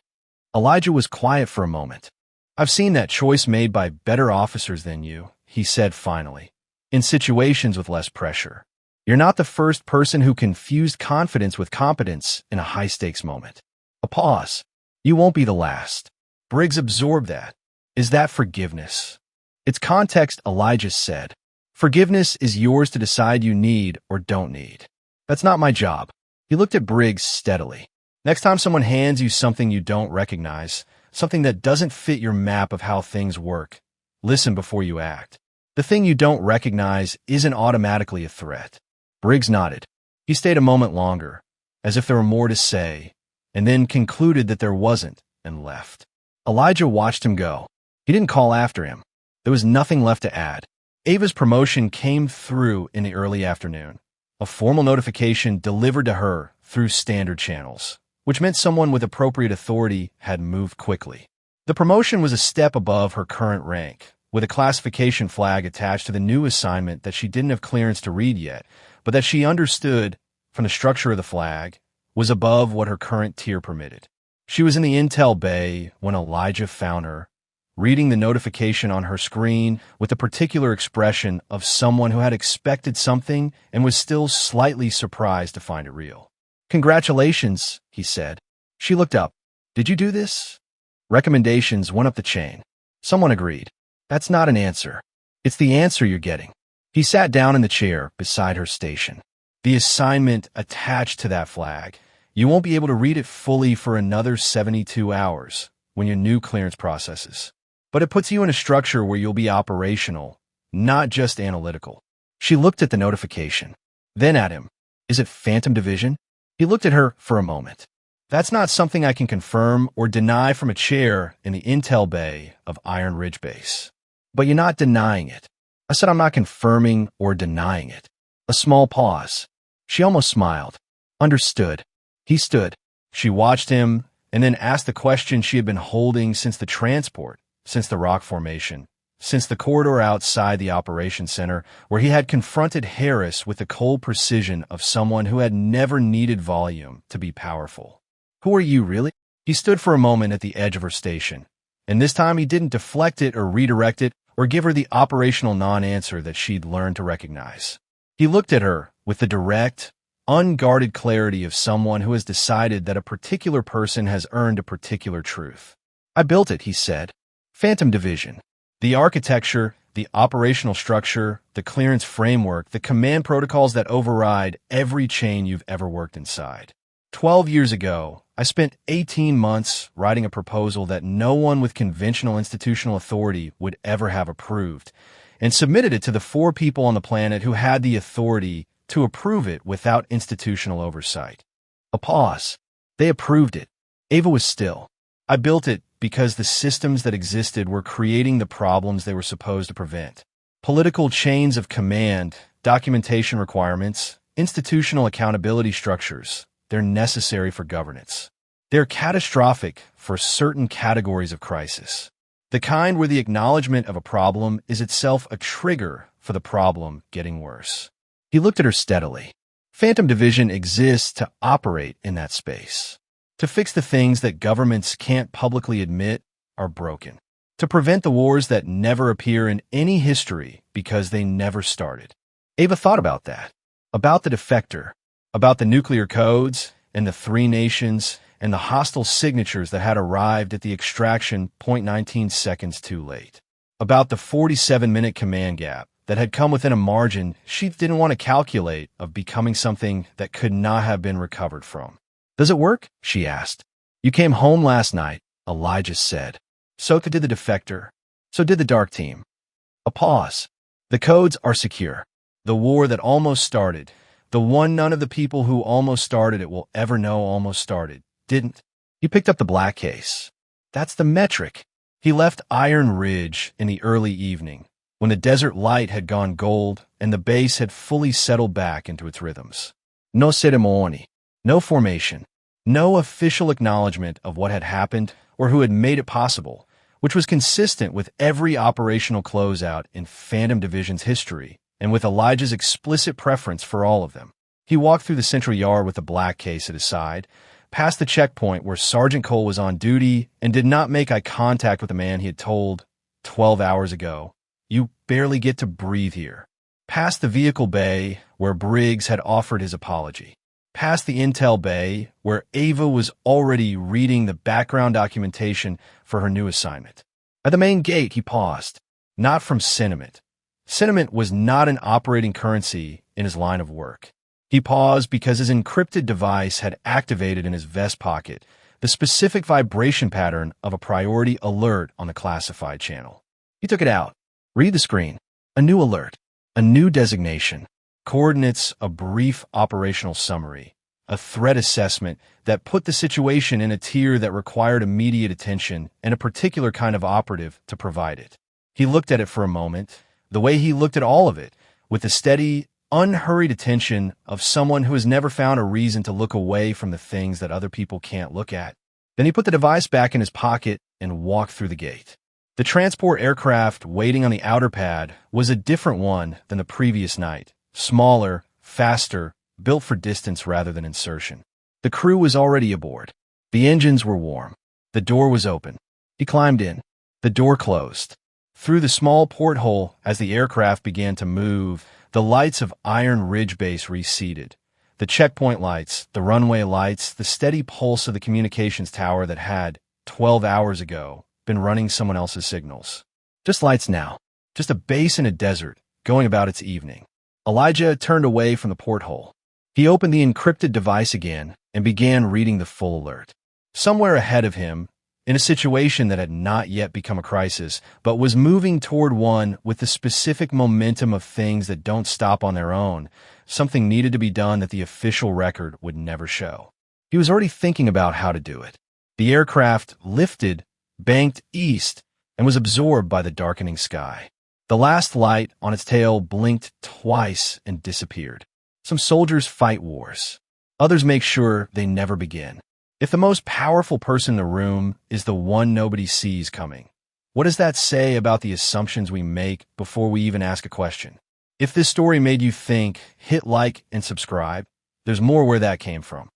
Elijah was quiet for a moment. "I've seen that choice made by better officers than you," he said finally, "in situations with less pressure. You're not the first person who confused confidence with competence in a high-stakes moment." A pause. "You won't be the last." Briggs absorbed that. "Is that forgiveness?" Its context, Elijah said. "Forgiveness is yours to decide you need or don't need. That's not my job." He looked at Briggs steadily. "Next time someone hands you something you don't recognize, something that doesn't fit your map of how things work, listen before you act. The thing you don't recognize isn't automatically a threat." Briggs nodded. He stayed a moment longer, as if there were more to say, and then concluded that there wasn't, and left. Elijah watched him go. He didn't call after him. There was nothing left to add. Ava's promotion came through in the early afternoon. A formal notification delivered to her through standard channels, which meant someone with appropriate authority had moved quickly. The promotion was a step above her current rank, with a classification flag attached to the new assignment that she didn't have clearance to read yet, but that she understood, from the structure of the flag, was above what her current tier permitted. She was in the intel bay when Elijah found her, reading the notification on her screen with the particular expression of someone who had expected something and was still slightly surprised to find it real. "Congratulations," he said. She looked up. "Did you do this?" Recommendations went up the chain. Someone agreed. "That's not an answer. It's the answer you're getting." He sat down in the chair beside her station. The assignment attached to that flag, You won't be able to read it fully for another 72 hours when your new clearance processes. But it puts you in a structure where you'll be operational, not just analytical. She looked at the notification, then at him. Is it Phantom Division? He looked at her for a moment. That's not something I can confirm or deny from a chair in the intel bay of Iron Ridge Base. But you're not denying it. I said I'm not confirming or denying it. A small pause. She almost smiled. Understood. He stood. She watched him and then asked the question she had been holding since the transport, since the rock formation, since the corridor outside the operations center, where he had confronted Harris with the cold precision of someone who had never needed volume to be powerful. Who are you, really? He stood for a moment at the edge of her station, and this time he didn't deflect it or redirect it or give her the operational non-answer that she'd learned to recognize. He looked at her with the direct, unguarded clarity of someone who has decided that a particular person has earned a particular truth. I built it, he said. Phantom Division. The architecture, the operational structure, the clearance framework, the command protocols that override every chain you've ever worked inside. 12 years ago, I spent 18 months writing a proposal that no one with conventional institutional authority would ever have approved, and submitted it to the 4 people on the planet who had the authority to approve it without institutional oversight. A pause. They approved it. Ava was still. I built it because the systems that existed were creating the problems they were supposed to prevent. Political chains of command, documentation requirements, institutional accountability structures. They're necessary for governance. They're catastrophic for certain categories of crisis. The kind where the acknowledgement of a problem is itself a trigger for the problem getting worse. He looked at her steadily. Phantom Division exists to operate in that space. To fix the things that governments can't publicly admit are broken. To prevent the wars that never appear in any history because they never started. Ava thought about that. About the defector. About the nuclear codes and the 3 nations and the hostile signatures that had arrived at the extraction 0.19 seconds too late. About the 47-minute command gap that had come within a margin she didn't want to calculate of becoming something that could not have been recovered from. Does it work? She asked. You came home last night, Elijah said. So did the defector. So did the dark team. A pause. The codes are secure. The war that almost started, the one none of the people who almost started it will ever know almost started, didn't. He picked up the black case. That's the metric. He left Iron Ridge in the early evening, when the desert light had gone gold and the base had fully settled back into its rhythms. No ceremony, no formation, no official acknowledgement of what had happened or who had made it possible, which was consistent with every operational closeout in Phantom Division's history and with Elijah's explicit preference for all of them. He walked through the central yard with the black case at his side, past the checkpoint where Sergeant Cole was on duty and did not make eye contact with the man he had told 12 hours ago, "You barely get to breathe here." Past the vehicle bay where Briggs had offered his apology. Past the intel bay where Ava was already reading the background documentation for her new assignment. At the main gate, he paused. Not from sentiment. Sentiment was not an operating currency in his line of work. He paused because his encrypted device had activated in his vest pocket the specific vibration pattern of a priority alert on the classified channel. He took it out. Read the screen. A new alert. A new designation. Coordinates, a brief operational summary. A threat assessment that put the situation in a tier that required immediate attention and a particular kind of operative to provide it. He looked at it for a moment, the way he looked at all of it, with the steady, unhurried attention of someone who has never found a reason to look away from the things that other people can't look at. Then he put the device back in his pocket and walked through the gate. The transport aircraft waiting on the outer pad was a different one than the previous night, smaller, faster, built for distance rather than insertion. The crew was already aboard. The engines were warm. The door was open. He climbed in. The door closed. Through the small porthole, as the aircraft began to move, the lights of Iron Ridge Base receded. The checkpoint lights, the runway lights, the steady pulse of the communications tower that had, 12 hours ago, been running someone else's signals. Just lights now. Just a base in a desert, going about its evening. Elijah turned away from the porthole. He opened the encrypted device again and began reading the full alert. Somewhere ahead of him, in a situation that had not yet become a crisis, but was moving toward one with the specific momentum of things that don't stop on their own, something needed to be done that the official record would never show. He was already thinking about how to do it. The aircraft lifted, banked east, and was absorbed by the darkening sky. The last light on its tail blinked twice and disappeared. Some soldiers fight wars. Others make sure they never begin. If the most powerful person in the room is the one nobody sees coming, what does that say about the assumptions we make before we even ask a question? If this story made you think, hit like and subscribe. There's more where that came from.